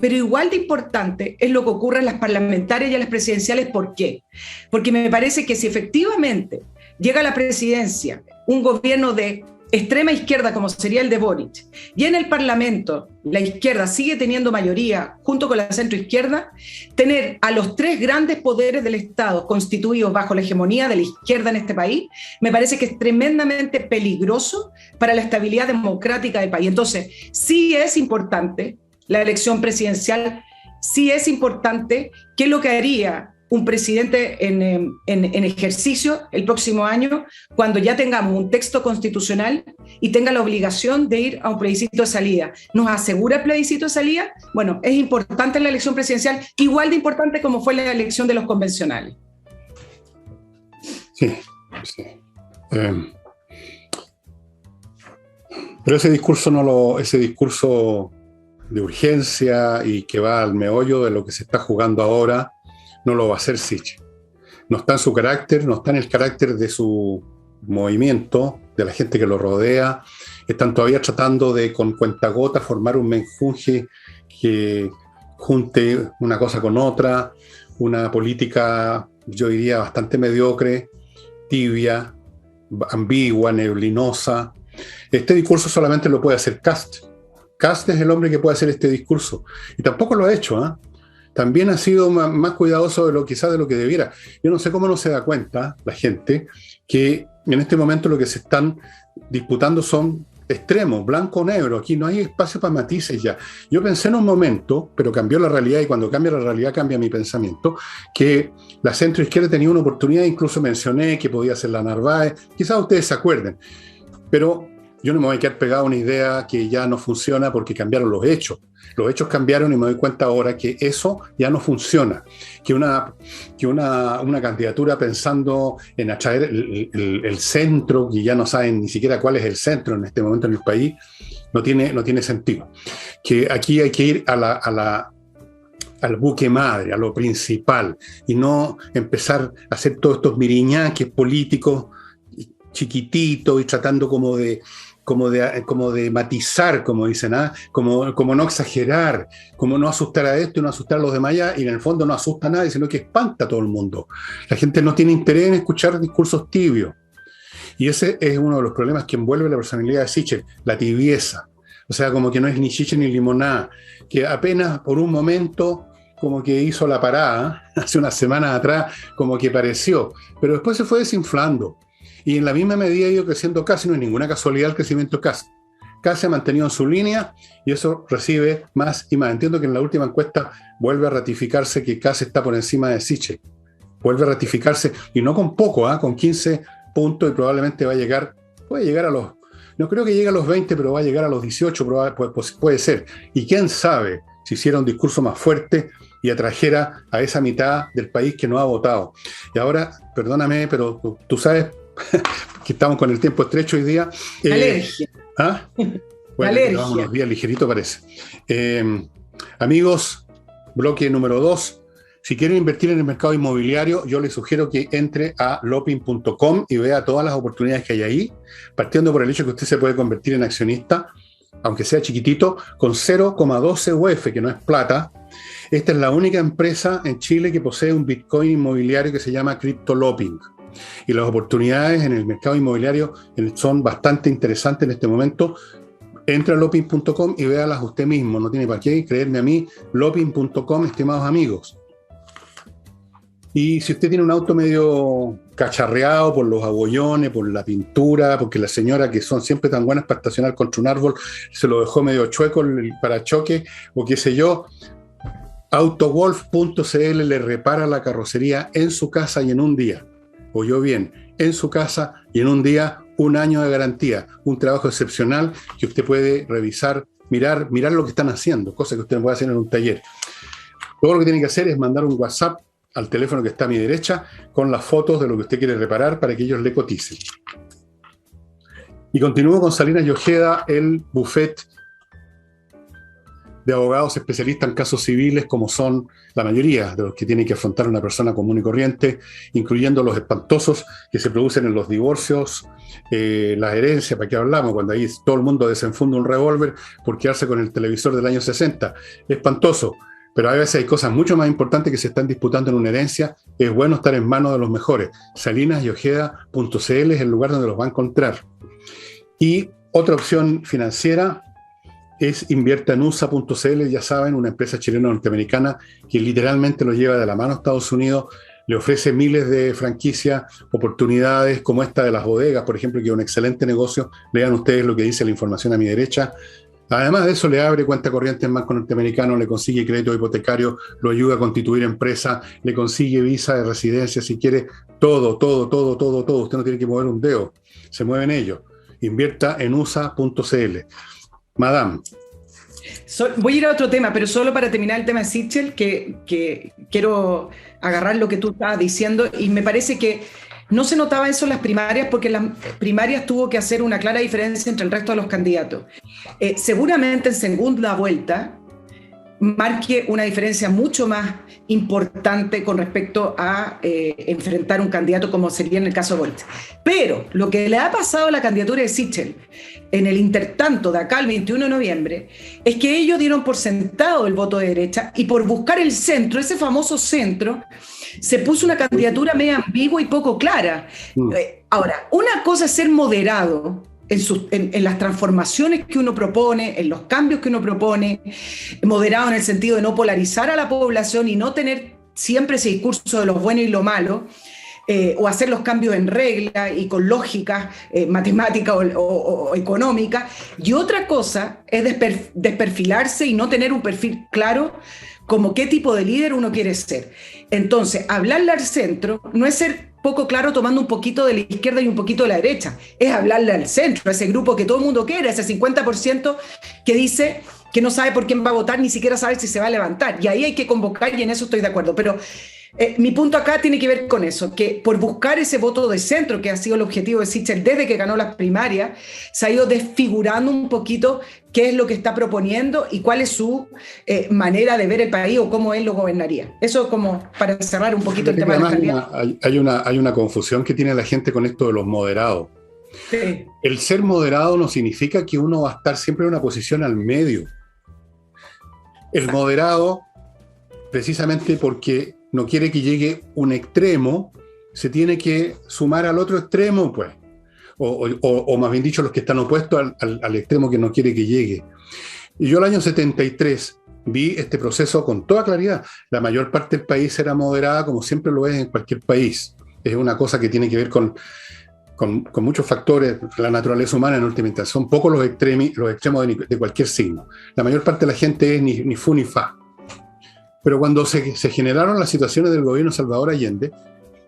Pero igual de importante es lo que ocurre en las parlamentarias y en las presidenciales. ¿Por qué? Porque me parece que si efectivamente llega a la presidencia un gobierno de extrema izquierda como sería el de Boric, y en el Parlamento la izquierda sigue teniendo mayoría junto con la centroizquierda, tener a los tres grandes poderes del Estado constituidos bajo la hegemonía de la izquierda en este país, me parece que es tremendamente peligroso para la estabilidad democrática del país. Entonces, sí es importante la elección presidencial, sí es importante qué es lo que haría un presidente en ejercicio el próximo año, cuando ya tengamos un texto constitucional y tenga la obligación de ir a un plebiscito de salida. ¿Nos asegura el plebiscito de salida? Bueno, es importante la elección presidencial, igual de importante como fue la elección de los convencionales. Sí, sí. Pero ese discurso de urgencia y que va al meollo de lo que se está jugando ahora, no lo va a hacer Sichel. No está en su carácter, no está en el carácter de su movimiento, de la gente que lo rodea. Están todavía tratando de, con cuentagotas, formar un menjunje que junte una cosa con otra, una política, yo diría, bastante mediocre, tibia, ambigua, neblinosa. Este discurso solamente lo puede hacer Kast. Kast es el hombre que puede hacer este discurso. Y tampoco lo ha hecho, ¿eh? También ha sido más cuidadoso quizás de lo que debiera. Yo no sé cómo no se da cuenta la gente que en este momento lo que se están disputando son extremos, blanco o negro. Aquí no hay espacio para matices ya. Yo pensé en un momento, pero cambió la realidad, y cuando cambia la realidad cambia mi pensamiento, que la centroizquierda tenía una oportunidad, incluso mencioné que podía ser la Narváez, quizás ustedes se acuerden, pero yo no me voy a quedar pegado a una idea que ya no funciona porque cambiaron los hechos. Los hechos cambiaron y me doy cuenta ahora que eso ya no funciona. Que una candidatura pensando en atraer el centro, y ya no saben ni siquiera cuál es el centro en este momento en el país, no tiene sentido. Que aquí hay que ir al buque madre, a lo principal, y no empezar a hacer todos estos miriñaques políticos chiquititos y tratando como de matizar, como dicen, como no exagerar, como no asustar a esto y no asustar a los demás allá, y en el fondo no asusta a nadie, sino que espanta a todo el mundo. La gente no tiene interés en escuchar discursos tibios. Y ese es uno de los problemas que envuelve la personalidad de Sichel, la tibieza. O sea, como que no es ni chicha ni limonada, que apenas por un momento como que hizo la parada, hace unas semanas atrás, como que pareció, pero después se fue desinflando. Y en la misma medida ha ido creciendo Kast. No es ninguna casualidad el crecimiento de Kast. Kast se ha mantenido en su línea y eso recibe más y más. Entiendo que en la última encuesta vuelve a ratificarse que Kast está por encima de Sichel. Vuelve a ratificarse, y no con poco, con 15 puntos, y probablemente puede llegar a los, no creo que llegue a los 20, pero va a llegar a los 18, puede ser. Y quién sabe si hiciera un discurso más fuerte y atrajera a esa mitad del país que no ha votado. Y ahora, perdóname, pero tú sabes que estamos con el tiempo estrecho hoy día. Alergia. Bueno, alergia. Vamos unos días ligerito parece. Amigos, bloque número 2. Si quieren invertir en el mercado inmobiliario, yo les sugiero que entre a lopin.com y vea todas las oportunidades que hay ahí, partiendo por el hecho que usted se puede convertir en accionista, aunque sea chiquitito, con 0,12 UF, que no es plata. Esta es la única empresa en Chile que posee un Bitcoin inmobiliario que se llama CryptoLopin. Y las oportunidades en el mercado inmobiliario son bastante interesantes en este momento. Entra a lopin.com y véalas usted mismo, no tiene para qué creerme a mí. Lopin.com, estimados amigos. Y si usted tiene un auto medio cacharreado por los abollones, por la pintura, porque la señora, que son siempre tan buenas para estacionar contra un árbol, se lo dejó medio chueco el parachoque, o qué sé yo, Autowolf.cl le repara la carrocería en su casa y en un día. Oyó bien, en su casa y en un día un año de garantía, un trabajo excepcional que usted puede revisar, mirar lo que están haciendo, cosa que usted no puede hacer en un taller. Todo lo que tiene que hacer es mandar un WhatsApp al teléfono que está a mi derecha con las fotos de lo que usted quiere reparar para que ellos le coticen. Y continúo con Salinas y Ojeda, el buffet de abogados especialistas en casos civiles, como son la mayoría de los que tiene que afrontar una persona común y corriente, incluyendo los espantosos que se producen en los divorcios, las herencias, ¿para qué hablamos? Cuando ahí todo el mundo desenfunda un revólver por quedarse con el televisor del año 60. Espantoso. Pero a veces hay cosas mucho más importantes que se están disputando en una herencia. Es bueno estar en manos de los mejores. Salinasyojeda.cl es el lugar donde los va a encontrar. Y otra opción financiera es inviertaenusa.cl, ya saben, una empresa chileno-norteamericana que literalmente lo lleva de la mano a Estados Unidos, le ofrece miles de franquicias, oportunidades como esta de las bodegas, por ejemplo, que es un excelente negocio. Lean ustedes lo que dice la información a mi derecha. Además de eso, le abre cuenta corriente en banco norteamericano, le consigue crédito hipotecario, lo ayuda a constituir empresa, le consigue visa de residencia, si quiere, todo. Usted no tiene que mover un dedo, se mueven ellos. Inviertaenusa.cl. Madame. Voy a ir a otro tema, pero solo para terminar el tema de Sichel, que quiero agarrar lo que tú estabas diciendo, y me parece que no se notaba eso en las primarias, porque en las primarias tuvo que hacer una clara diferencia entre el resto de los candidatos. Seguramente en segunda vuelta marque una diferencia mucho más importante con respecto a enfrentar un candidato como sería en el caso de Boric. Pero lo que le ha pasado a la candidatura de Sichel en el intertanto de acá al 21 de noviembre es que ellos dieron por sentado el voto de derecha y por buscar el centro, ese famoso centro, se puso una candidatura medio ambigua y poco clara. Ahora, una cosa es ser moderado en las transformaciones que uno propone, en los cambios que uno propone, moderado en el sentido de no polarizar a la población y no tener siempre ese discurso de lo bueno y lo malo, o hacer los cambios en regla y con lógica matemática o económica. Y otra cosa es desperfilarse y no tener un perfil claro como qué tipo de líder uno quiere ser. Entonces, hablarle al centro no es ser poco claro tomando un poquito de la izquierda y un poquito de la derecha, es hablarle al centro, a ese grupo que todo el mundo quiere, ese 50% que dice que no sabe por quién va a votar, ni siquiera sabe si se va a levantar. Y ahí hay que convocar, y en eso estoy de acuerdo. Pero mi punto acá tiene que ver con eso, que por buscar ese voto de centro, que ha sido el objetivo de Sichel desde que ganó las primarias, se ha ido desfigurando un poquito qué es lo que está proponiendo y cuál es su manera de ver el país o cómo él lo gobernaría. Eso como para cerrar un poquito el tema de los candidatos. Hay una confusión que tiene la gente con esto de los moderados. Sí. El ser moderado no significa que uno va a estar siempre en una posición al medio. El moderado, precisamente porque no quiere que llegue un extremo, se tiene que sumar al otro extremo, pues. O más bien dicho, los que están opuestos al extremo que no quiere que llegue. Y yo el año 73 vi este proceso con toda claridad. La mayor parte del país era moderada, como siempre lo es en cualquier país. Es una cosa que tiene que ver con muchos factores, la naturaleza humana en última instancia. Son pocos los extremos de cualquier signo. La mayor parte de la gente es ni fu ni fa. Pero cuando se generaron las situaciones del gobierno de Salvador Allende,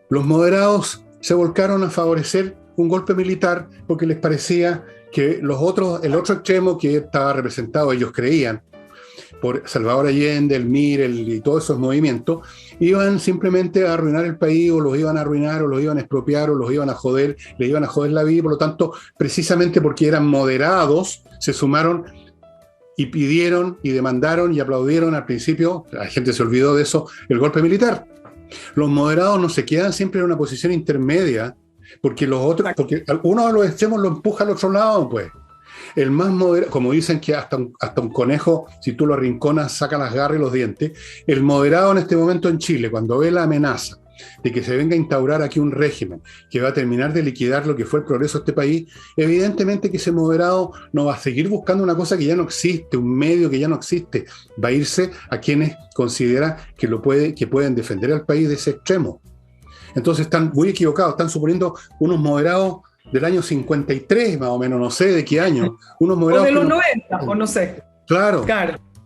los moderados se volcaron a favorecer un golpe militar porque les parecía que el otro extremo que estaba representado, ellos creían, por Salvador Allende, el MIR y todos esos movimientos, iban simplemente a arruinar el país, o los iban a arruinar, o los iban a expropiar, o los iban a joder, les iban a joder la vida. Por lo tanto, precisamente porque eran moderados, se sumaron y pidieron y demandaron y aplaudieron al principio, la gente se olvidó de eso, el golpe militar. Los moderados no se quedan siempre en una posición intermedia, porque uno de los extremos lo empuja al otro lado, pues. El más moderado, como dicen que hasta un conejo, si tú lo arrinconas, saca las garras y los dientes. El moderado en este momento en Chile, cuando ve la amenaza de que se venga a instaurar aquí un régimen que va a terminar de liquidar lo que fue el progreso de este país, evidentemente que ese moderado no va a seguir buscando una cosa que ya no existe, un medio que ya no existe. Va a irse a quienes considera que pueden defender al país de ese extremo. Entonces están muy equivocados, están suponiendo unos moderados del año 53, más o menos, no sé de qué año. Unos moderados o de los 90, o no sé. Claro.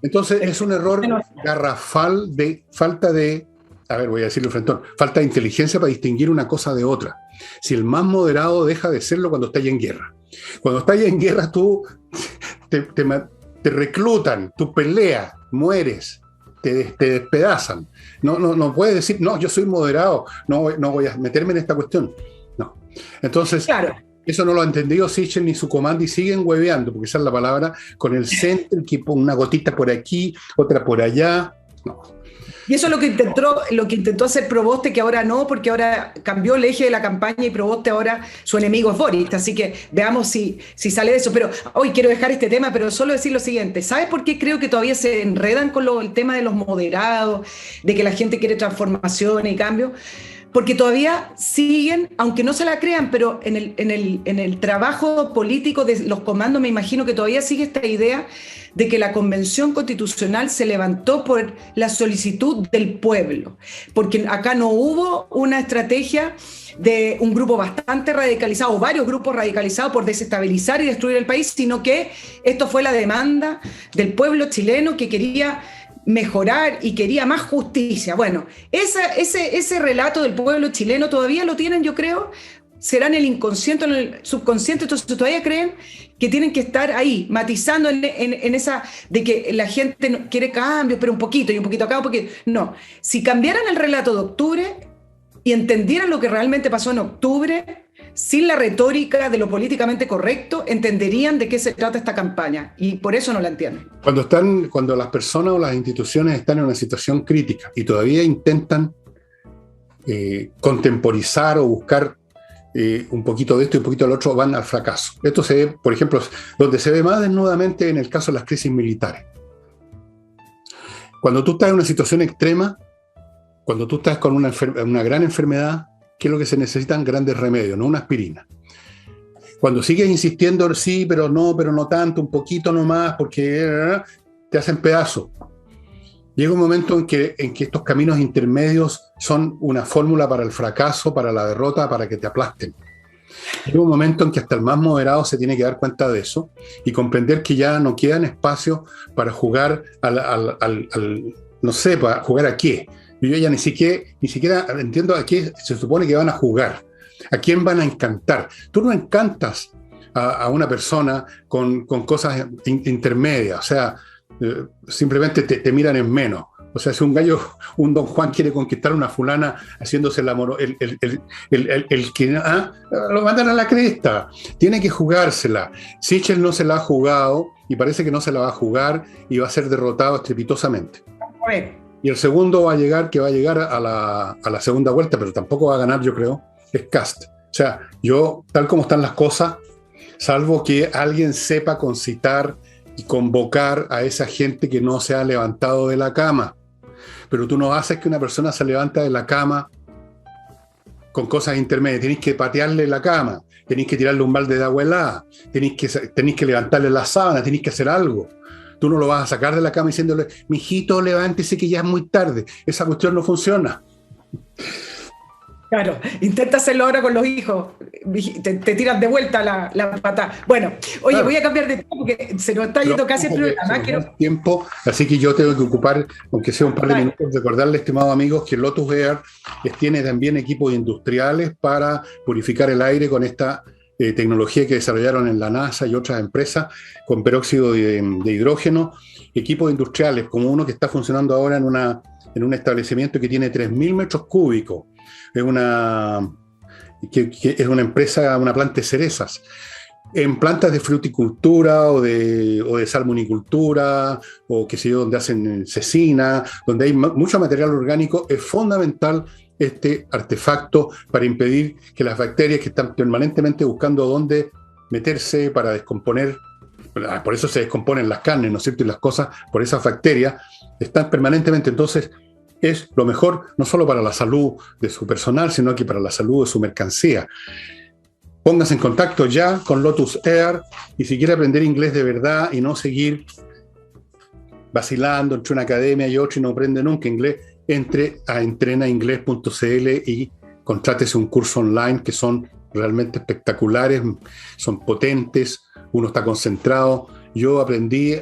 Entonces es un error garrafal de falta de a ver, voy a decirlo frentón, falta de inteligencia para distinguir una cosa de otra. Si el más moderado deja de serlo cuando está en guerra. Cuando estás en guerra tú te reclutan, tú peleas, mueres, te despedazan. No puedes decir, no, yo soy moderado, no voy a meterme en esta cuestión. No. Entonces, claro. Eso no lo ha entendido Sichel ni su comando y siguen hueveando, porque esa es la palabra, con el centro, que una gotita por aquí, otra por allá. No. Y eso es lo que intentó hacer Proboste, que ahora no, porque ahora cambió el eje de la campaña y Proboste ahora su enemigo es Boric. Así que veamos si sale de eso. Pero hoy quiero dejar este tema, pero solo decir lo siguiente. ¿Sabes por qué creo que todavía se enredan con el tema de los moderados, de que la gente quiere transformaciones y cambios? Porque todavía siguen, aunque no se la crean, pero en el trabajo político de los comandos me imagino que todavía sigue esta idea de que la Convención Constitucional se levantó por la solicitud del pueblo, porque acá no hubo una estrategia de un grupo bastante radicalizado, o varios grupos radicalizados por desestabilizar y destruir el país, sino que esto fue la demanda del pueblo chileno que quería mejorar y quería más justicia. Bueno, ese relato del pueblo chileno todavía lo tienen, yo creo, será en el inconsciente, en el subconsciente, entonces todavía creen que tienen que estar ahí, matizando en esa de que la gente quiere cambios, pero un poquito y un poquito acá, porque no. Si cambiaran el relato de octubre y entendieran lo que realmente pasó en octubre, sin la retórica de lo políticamente correcto, entenderían de qué se trata esta campaña, y por eso no la entienden. Cuando las personas o las instituciones están en una situación crítica y todavía intentan contemporizar o buscar un poquito de esto y un poquito del otro, van al fracaso. Esto se ve, por ejemplo, donde se ve más desnudamente en el caso de las crisis militares. Cuando tú estás en una situación extrema, cuando tú estás con una gran enfermedad, ¿qué es lo que se necesitan? Grandes remedios, no una aspirina. Cuando sigues insistiendo, sí, pero no tanto, un poquito nomás, porque te hacen pedazos. Llega un momento en que estos caminos intermedios son una fórmula para el fracaso, para la derrota, para que te aplasten. Llega un momento en que hasta el más moderado se tiene que dar cuenta de eso y comprender que ya no quedan espacios para jugar no sé, para jugar a qué. Yo ya ni siquiera entiendo a qué se supone que van a jugar, a quién van a encantar. Tú no encantas a una persona con cosas intermedias, o sea, simplemente te miran en menos. O sea, si un don Juan quiere conquistar a una fulana haciéndose el amor, el que lo mandan a la cresta. Tiene que jugársela. Sichel no se la ha jugado y parece que no se la va a jugar y va a ser derrotado estrepitosamente. Y el segundo que va a llegar a la segunda vuelta, pero tampoco va a ganar, yo creo, es Kast. O sea, tal como están las cosas, salvo que alguien sepa concitar y convocar a esa gente que no se ha levantado de la cama. Pero tú no haces que una persona se levanta de la cama con cosas intermedias. Tenés que patearle la cama, tenés que tirarle un balde de agua helada, tenés que levantarle la sábana, tenés que hacer algo. Tú no lo vas a sacar de la cama diciéndole, mijito, levántese que ya es muy tarde. Esa cuestión no funciona. Claro, intenta hacerlo ahora con los hijos, te tiran de vuelta la patada. Bueno, oye, claro. Voy a cambiar de tiempo porque se nos está yendo casi el programa. Tiempo, así que yo tengo que ocupar, aunque sea un par de minutos, recordarle, estimados amigos, que Lotus Air tiene también equipos industriales para purificar el aire con esta tecnología que desarrollaron en la NASA y otras empresas con peróxido de hidrógeno, equipos industriales como uno que está funcionando ahora en un establecimiento que tiene 3.000 metros cúbicos. Es una empresa, una planta de cerezas. En plantas de fruticultura o de salmonicultura o qué sé yo, donde hacen cecina, donde hay mucho material orgánico, es fundamental este artefacto para impedir que las bacterias que están permanentemente buscando dónde meterse para descomponer, por eso se descomponen las carnes, ¿no es cierto? Y las cosas, por esas bacterias, están permanentemente. Entonces, es lo mejor no solo para la salud de su personal, sino que para la salud de su mercancía. Póngase en contacto ya con Lotus Air y si quiere aprender inglés de verdad y no seguir vacilando entre una academia y otra y no aprende nunca inglés, entre a entrenainglés.cl y contrátese un curso online que son realmente espectaculares, son potentes, uno está concentrado. Yo aprendí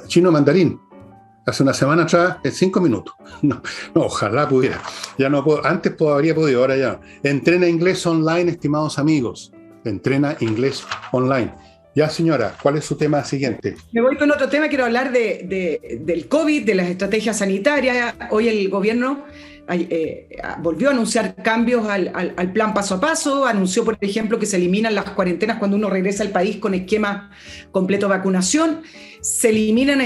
chino mandarín Hace una semana atrás, en 5 minutos. No, no, ojalá pudiera. Ya no puedo, antes habría podido, ahora ya. Entrena inglés online, estimados amigos. Entrena inglés online. Ya, señora, ¿cuál es su tema siguiente? Me voy con otro tema, quiero hablar del COVID, de las estrategias sanitarias. Hoy el gobierno volvió a anunciar cambios al plan paso a paso, anunció, por ejemplo, que se eliminan las cuarentenas cuando uno regresa al país con esquema completo de vacunación, se eliminan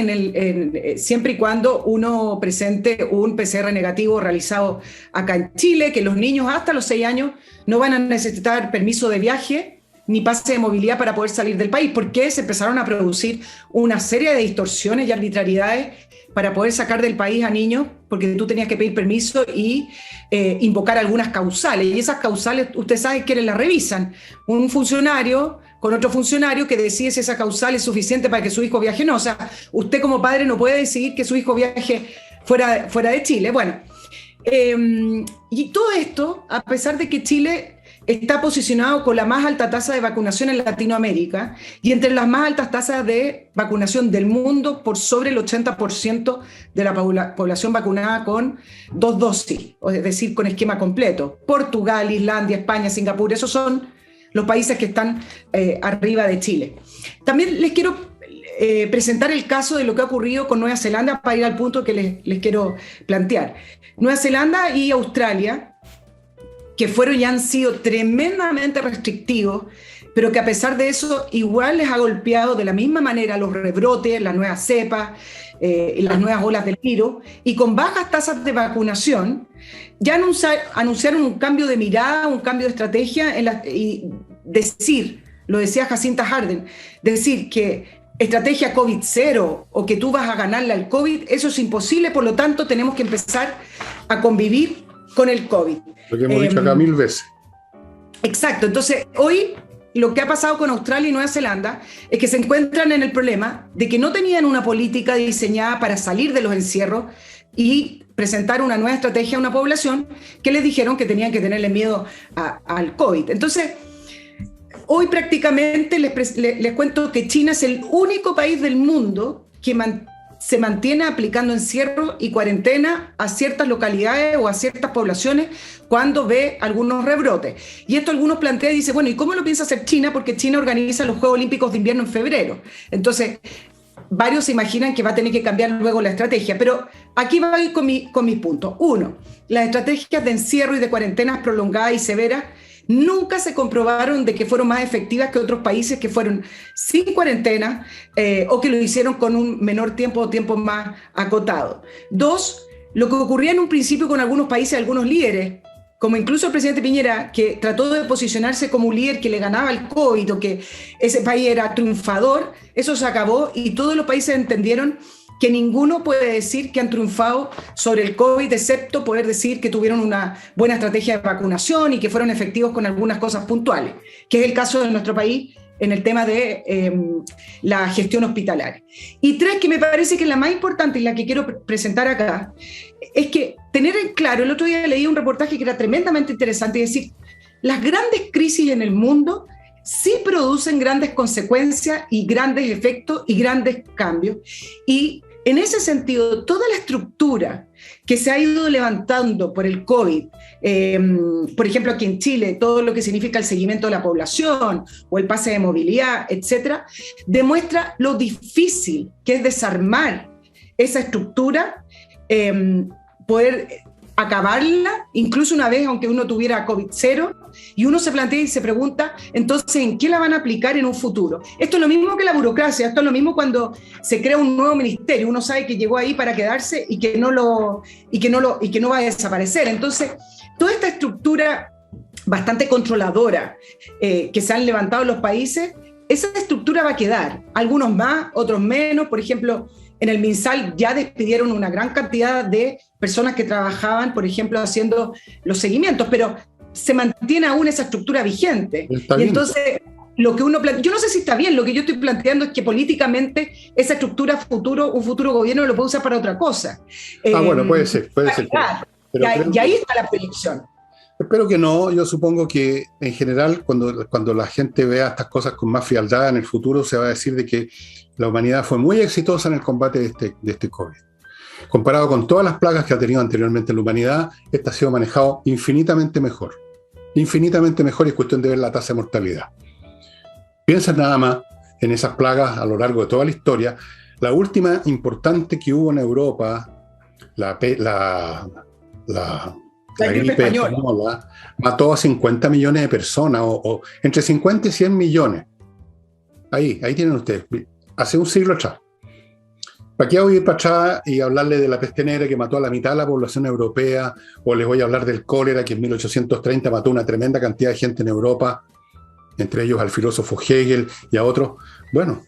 siempre y cuando uno presente un PCR negativo realizado acá en Chile, que los niños hasta los 6 años no van a necesitar permiso de viaje ni pase de movilidad para poder salir del país, porque se empezaron a producir una serie de distorsiones y arbitrariedades para poder sacar del país a niños, porque tú tenías que pedir permiso y invocar algunas causales, y esas causales, usted sabe quiénes las revisan, un funcionario con otro funcionario que decide si esa causal es suficiente para que su hijo viaje o no. O sea, usted como padre no puede decidir que su hijo viaje fuera de Chile. Bueno, y todo esto, a pesar de que Chile está posicionado con la más alta tasa de vacunación en Latinoamérica y entre las más altas tasas de vacunación del mundo, por sobre el 80% de la población vacunada con 2 dosis, es decir, con esquema completo. Portugal, Islandia, España, Singapur, esos son los países que están arriba de Chile. También les quiero presentar el caso de lo que ha ocurrido con Nueva Zelanda para ir al punto que les quiero plantear. Nueva Zelanda y Australia, que fueron y han sido tremendamente restrictivos, pero que a pesar de eso igual les ha golpeado de la misma manera los rebrotes, las nuevas cepas, las nuevas olas del virus, y con bajas tasas de vacunación, ya anunciaron un cambio de mirada, un cambio de estrategia, y lo decía Jacinta Ardern, decir que estrategia COVID-0 o que tú vas a ganarle al COVID, eso es imposible, por lo tanto tenemos que empezar a convivir con el COVID. Lo que hemos dicho acá 1000 veces. Exacto. Entonces, hoy lo que ha pasado con Australia y Nueva Zelanda es que se encuentran en el problema de que no tenían una política diseñada para salir de los encierros y presentar una nueva estrategia a una población que les dijeron que tenían que tenerle miedo al COVID. Entonces, hoy prácticamente les cuento que China es el único país del mundo que se mantiene aplicando encierro y cuarentena a ciertas localidades o a ciertas poblaciones cuando ve algunos rebrotes. Y esto algunos plantean y dicen, bueno, ¿y cómo lo piensa hacer China? Porque China organiza los Juegos Olímpicos de Invierno en febrero. Entonces, varios se imaginan que va a tener que cambiar luego la estrategia. Pero aquí va a ir con mis puntos. 1, las estrategias de encierro y de cuarentenas prolongadas y severas nunca se comprobaron de que fueron más efectivas que otros países que fueron sin cuarentena o que lo hicieron con un menor tiempo o tiempo más acotado. 2, lo que ocurría en un principio con algunos países, algunos líderes, como incluso el presidente Piñera, que trató de posicionarse como un líder que le ganaba el COVID o que ese país era triunfador, eso se acabó y todos los países entendieron que ninguno puede decir que han triunfado sobre el COVID, excepto poder decir que tuvieron una buena estrategia de vacunación y que fueron efectivos con algunas cosas puntuales, que es el caso de nuestro país en el tema de la gestión hospitalaria. Y 3, que me parece que es la más importante y la que quiero presentar acá, es que tener en claro, el otro día leí un reportaje que era tremendamente interesante, es decir, las grandes crisis en el mundo sí producen grandes consecuencias y grandes efectos y grandes cambios. Y en ese sentido, toda la estructura que se ha ido levantando por el COVID, por ejemplo, aquí en Chile, todo lo que significa el seguimiento de la población o el pase de movilidad, etcétera, demuestra lo difícil que es desarmar esa estructura, poder acabarla, incluso una vez, aunque uno tuviera COVID-0, y uno se plantea y se pregunta, entonces, ¿en qué la van a aplicar en un futuro? Esto es lo mismo que la burocracia, esto es lo mismo cuando se crea un nuevo ministerio, uno sabe que llegó ahí para quedarse y que no va a desaparecer. Entonces, toda esta estructura bastante controladora que se han levantado en los países, esa estructura va a quedar, algunos más, otros menos. Por ejemplo, en el MinSal ya despidieron una gran cantidad de personas que trabajaban, por ejemplo, haciendo los seguimientos, pero se mantiene aún esa estructura vigente. Y entonces, lo que yo no sé si está bien, lo que yo estoy planteando es que políticamente esa estructura un futuro gobierno lo puede usar para otra cosa. Bueno, puede ser. Y ahí está la proyección. Espero que no. Yo supongo que en general cuando la gente vea estas cosas con más frialdad en el futuro se va a decir de que la humanidad fue muy exitosa en el combate de este COVID. Comparado con todas las plagas que ha tenido anteriormente la humanidad, este ha sido manejado infinitamente mejor. Infinitamente mejor, y es cuestión de ver la tasa de mortalidad. Piensen nada más en esas plagas a lo largo de toda la historia. La última importante que hubo en Europa, la gripe española, mató a 50 millones de personas, o entre 50 y 100 millones. Ahí tienen ustedes, hace un siglo atrás. ¿Para qué voy a ir para atrás y hablarles de la peste negra que mató a la mitad de la población europea? O les voy a hablar del cólera que en 1830 mató una tremenda cantidad de gente en Europa, entre ellos al filósofo Hegel y a otros. Bueno,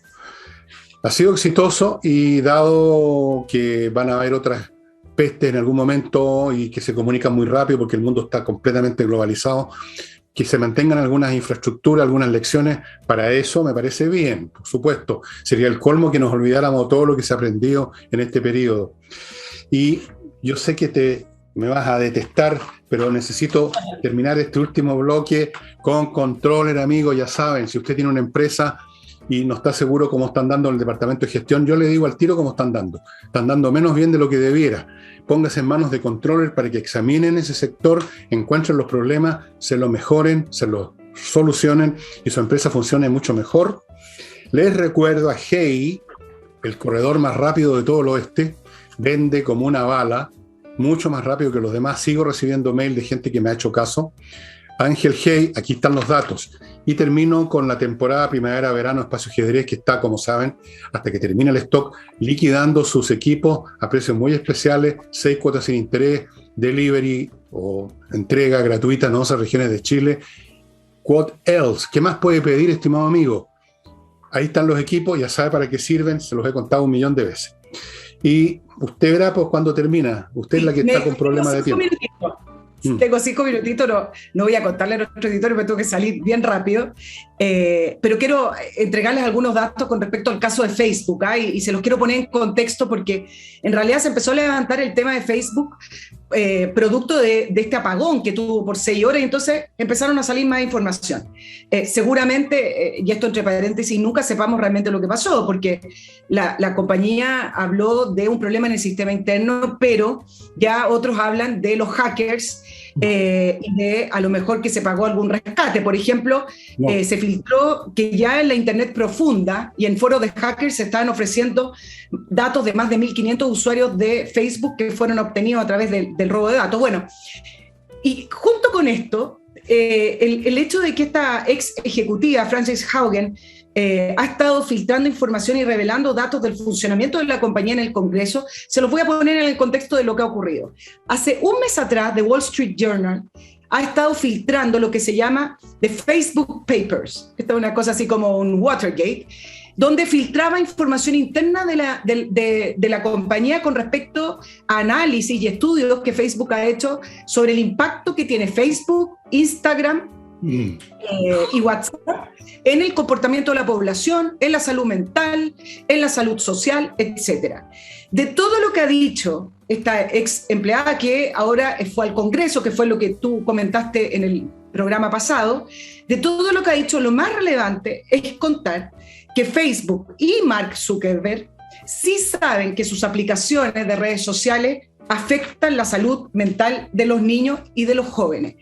ha sido exitoso, y dado que van a haber otras pestes en algún momento y que se comunican muy rápido porque el mundo está completamente globalizado, que se mantengan algunas infraestructuras, algunas lecciones, para eso me parece bien, por supuesto. Sería el colmo que nos olvidáramos todo lo que se ha aprendido en este periodo. Y yo sé que me vas a detestar, pero necesito terminar este último bloque con controller, amigo. Ya saben, si usted tiene una empresa y no está seguro cómo están dando en el departamento de gestión, yo le digo al tiro cómo están dando. Están dando menos bien de lo que debiera. Póngase en manos de controller para que examinen ese sector, encuentren los problemas, se lo mejoren, se lo solucionen y su empresa funcione mucho mejor. Les recuerdo a Hey, el corredor más rápido de todo el oeste, vende como una bala, mucho más rápido que los demás. Sigo recibiendo mail de gente que me ha hecho caso. Ángel Hey, aquí están los datos. Y termino con la temporada primavera-verano Espacio Ajedrez, que está, como saben, hasta que termine el stock, liquidando sus equipos a precios muy especiales, 6 cuotas sin interés, delivery o entrega gratuita en 11 regiones de Chile. What else? ¿Qué más puede pedir, estimado amigo? Ahí están los equipos, ya sabe para qué sirven, se los he contado 1.000.000 de veces. Y usted verá pues cuando termina. Usted es la que está con problemas de tiempo. Tengo 5 minutitos, no voy a contarle a nuestro editor, me tengo que salir bien rápido, pero quiero entregarles algunos datos con respecto al caso de Facebook, y se los quiero poner en contexto porque en realidad se empezó a levantar el tema de Facebook producto de este apagón que tuvo por 6 horas, y entonces empezaron a salir más información. Seguramente, y esto entre paréntesis, nunca sepamos realmente lo que pasó, porque la compañía habló de un problema en el sistema interno, pero ya otros hablan de los hackers, y de a lo mejor que se pagó algún rescate. Por ejemplo, se filtró que ya en la internet profunda y en foros de hackers se estaban ofreciendo datos de más de 1.500 usuarios de Facebook que fueron obtenidos a través del robo de datos. Bueno, y junto con esto, el hecho de que esta ex ejecutiva, Frances Haugen, ha estado filtrando información y revelando datos del funcionamiento de la compañía en el Congreso, se los voy a poner en el contexto de lo que ha ocurrido. Hace un mes atrás, The Wall Street Journal ha estado filtrando lo que se llama The Facebook Papers. Esta es una cosa así como un Watergate, donde filtraba información interna de la compañía con respecto a análisis y estudios que Facebook ha hecho sobre el impacto que tiene Facebook, Instagram y WhatsApp en el comportamiento de la población, en la salud mental, en la salud social, etc. De todo lo que ha dicho esta ex empleada que ahora fue al Congreso, que fue lo que tú comentaste en el programa pasado, de todo lo que ha dicho, lo más relevante es contar que Facebook y Mark Zuckerberg sí saben que sus aplicaciones de redes sociales afectan la salud mental de los niños y de los jóvenes.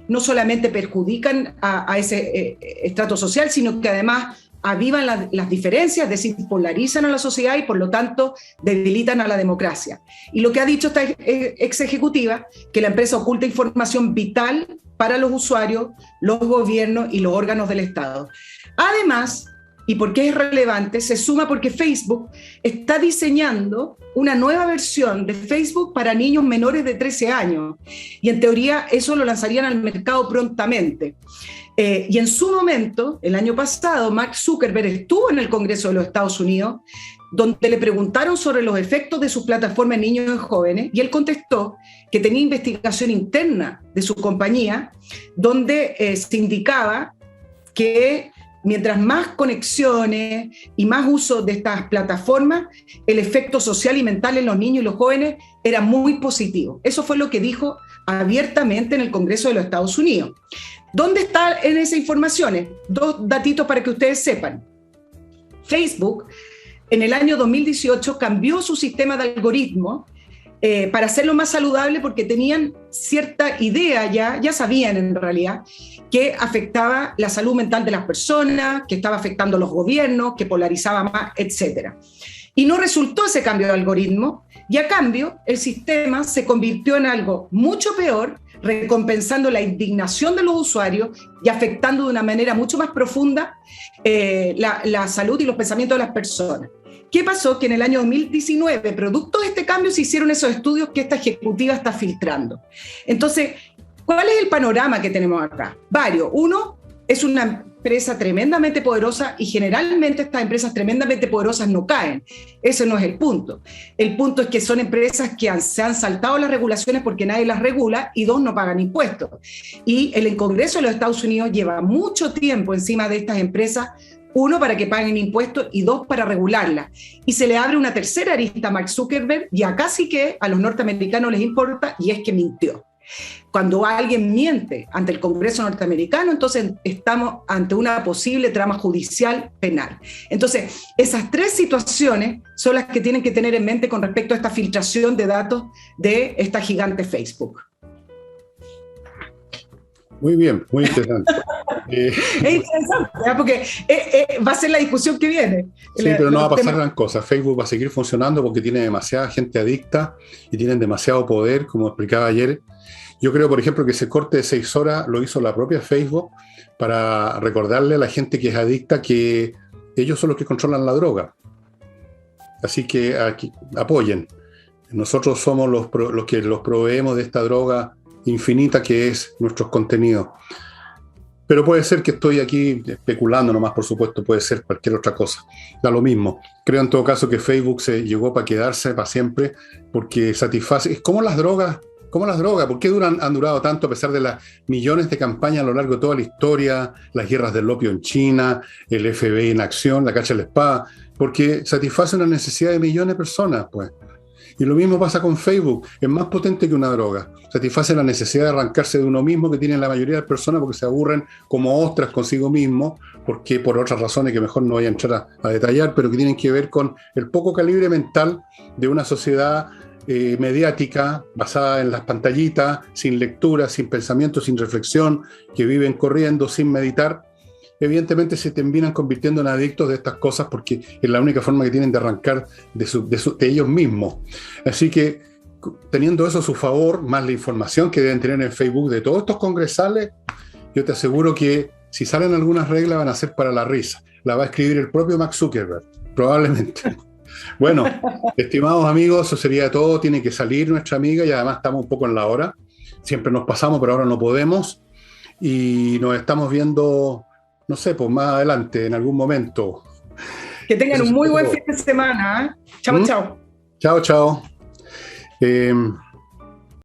No solamente perjudican a ese estrato social, sino que además avivan las diferencias, es decir, polarizan a la sociedad y por lo tanto debilitan a la democracia. Y lo que ha dicho esta ex ejecutiva, que la empresa oculta información vital para los usuarios, los gobiernos y los órganos del Estado. Además, ¿y por qué es relevante? Se suma porque Facebook está diseñando una nueva versión de Facebook para niños menores de 13 años. Y en teoría eso lo lanzarían al mercado prontamente. Y en su momento, el año pasado, Mark Zuckerberg estuvo en el Congreso de los Estados Unidos, donde le preguntaron sobre los efectos de su plataforma en niños y jóvenes, y él contestó que tenía investigación interna de su compañía, donde se indicaba que mientras más conexiones y más uso de estas plataformas, el efecto social y mental en los niños y los jóvenes era muy positivo. Eso fue lo que dijo abiertamente en el Congreso de los Estados Unidos. ¿Dónde están en esas informaciones? 2 datitos para que ustedes sepan. Facebook en el año 2018 cambió su sistema de algoritmo para hacerlo más saludable, porque tenían cierta idea, ya sabían en realidad, que afectaba la salud mental de las personas, que estaba afectando a los gobiernos, que polarizaba más, etc. Y no resultó ese cambio de algoritmo, y a cambio el sistema se convirtió en algo mucho peor, recompensando la indignación de los usuarios y afectando de una manera mucho más profunda la salud y los pensamientos de las personas. ¿Qué pasó? Que en el año 2019, producto de este cambio, se hicieron esos estudios que esta ejecutiva está filtrando. Entonces, ¿cuál es el panorama que tenemos acá? Varios. Uno, es una empresa tremendamente poderosa, y generalmente estas empresas tremendamente poderosas no caen. Ese no es el punto. El punto es que son empresas que se han saltado las regulaciones porque nadie las regula, y dos, no pagan impuestos. Y el Congreso de los Estados Unidos lleva mucho tiempo encima de estas empresas, uno, para que paguen impuestos, y dos, para regularlas. Y se le abre una tercera arista a Mark Zuckerberg, y acá sí que a los norteamericanos les importa, y es que mintió. Cuando alguien miente ante el Congreso norteamericano, entonces estamos ante una posible trama judicial penal. Entonces, esas tres situaciones son las que tienen que tener en mente con respecto a esta filtración de datos de esta gigante Facebook. Muy bien, muy interesante. Es interesante, ¿verdad? Porque va a ser la discusión que viene. Sí, pero no va a pasar gran cosa. Facebook va a seguir funcionando porque tiene demasiada gente adicta y tienen demasiado poder, como explicaba ayer. Yo creo, por ejemplo, que ese corte de 6 horas lo hizo la propia Facebook para recordarle a la gente que es adicta que ellos son los que controlan la droga. Así que aquí, apoyen. Nosotros somos los que los proveemos de esta droga infinita que es nuestros contenidos. Pero puede ser que estoy aquí especulando nomás, por supuesto, puede ser cualquier otra cosa. Da lo mismo. Creo en todo caso que Facebook se llegó para quedarse para siempre, porque satisface. Es como las drogas. ¿Por qué han durado tanto a pesar de las millones de campañas a lo largo de toda la historia, las guerras del opio en China, el FBI en acción, la cacha de la espada? Porque satisface una necesidad de millones de personas, pues. Y lo mismo pasa con Facebook, es más potente que una droga. Satisface la necesidad de arrancarse de uno mismo que tienen la mayoría de las personas porque se aburren como ostras consigo mismo, porque por otras razones que mejor no voy a entrar a detallar, pero que tienen que ver con el poco calibre mental de una sociedad mediática, basada en las pantallitas, sin lectura, sin pensamiento, sin reflexión, que viven corriendo sin meditar. Evidentemente se terminan convirtiendo en adictos de estas cosas porque es la única forma que tienen de arrancar de ellos mismos. Así que, teniendo eso a su favor, más la información que deben tener en Facebook de todos estos congresales, yo te aseguro que si salen algunas reglas van a ser para la risa. La va a escribir el propio Mark Zuckerberg, probablemente. Bueno, estimados amigos, eso sería todo. Tiene que salir nuestra amiga y además estamos un poco en la hora. Siempre nos pasamos, pero ahora no podemos. Y nos estamos viendo, no sé, pues más adelante, en algún momento. Que tengan un muy buen fin de semana. Chao, chao. Chao, chao.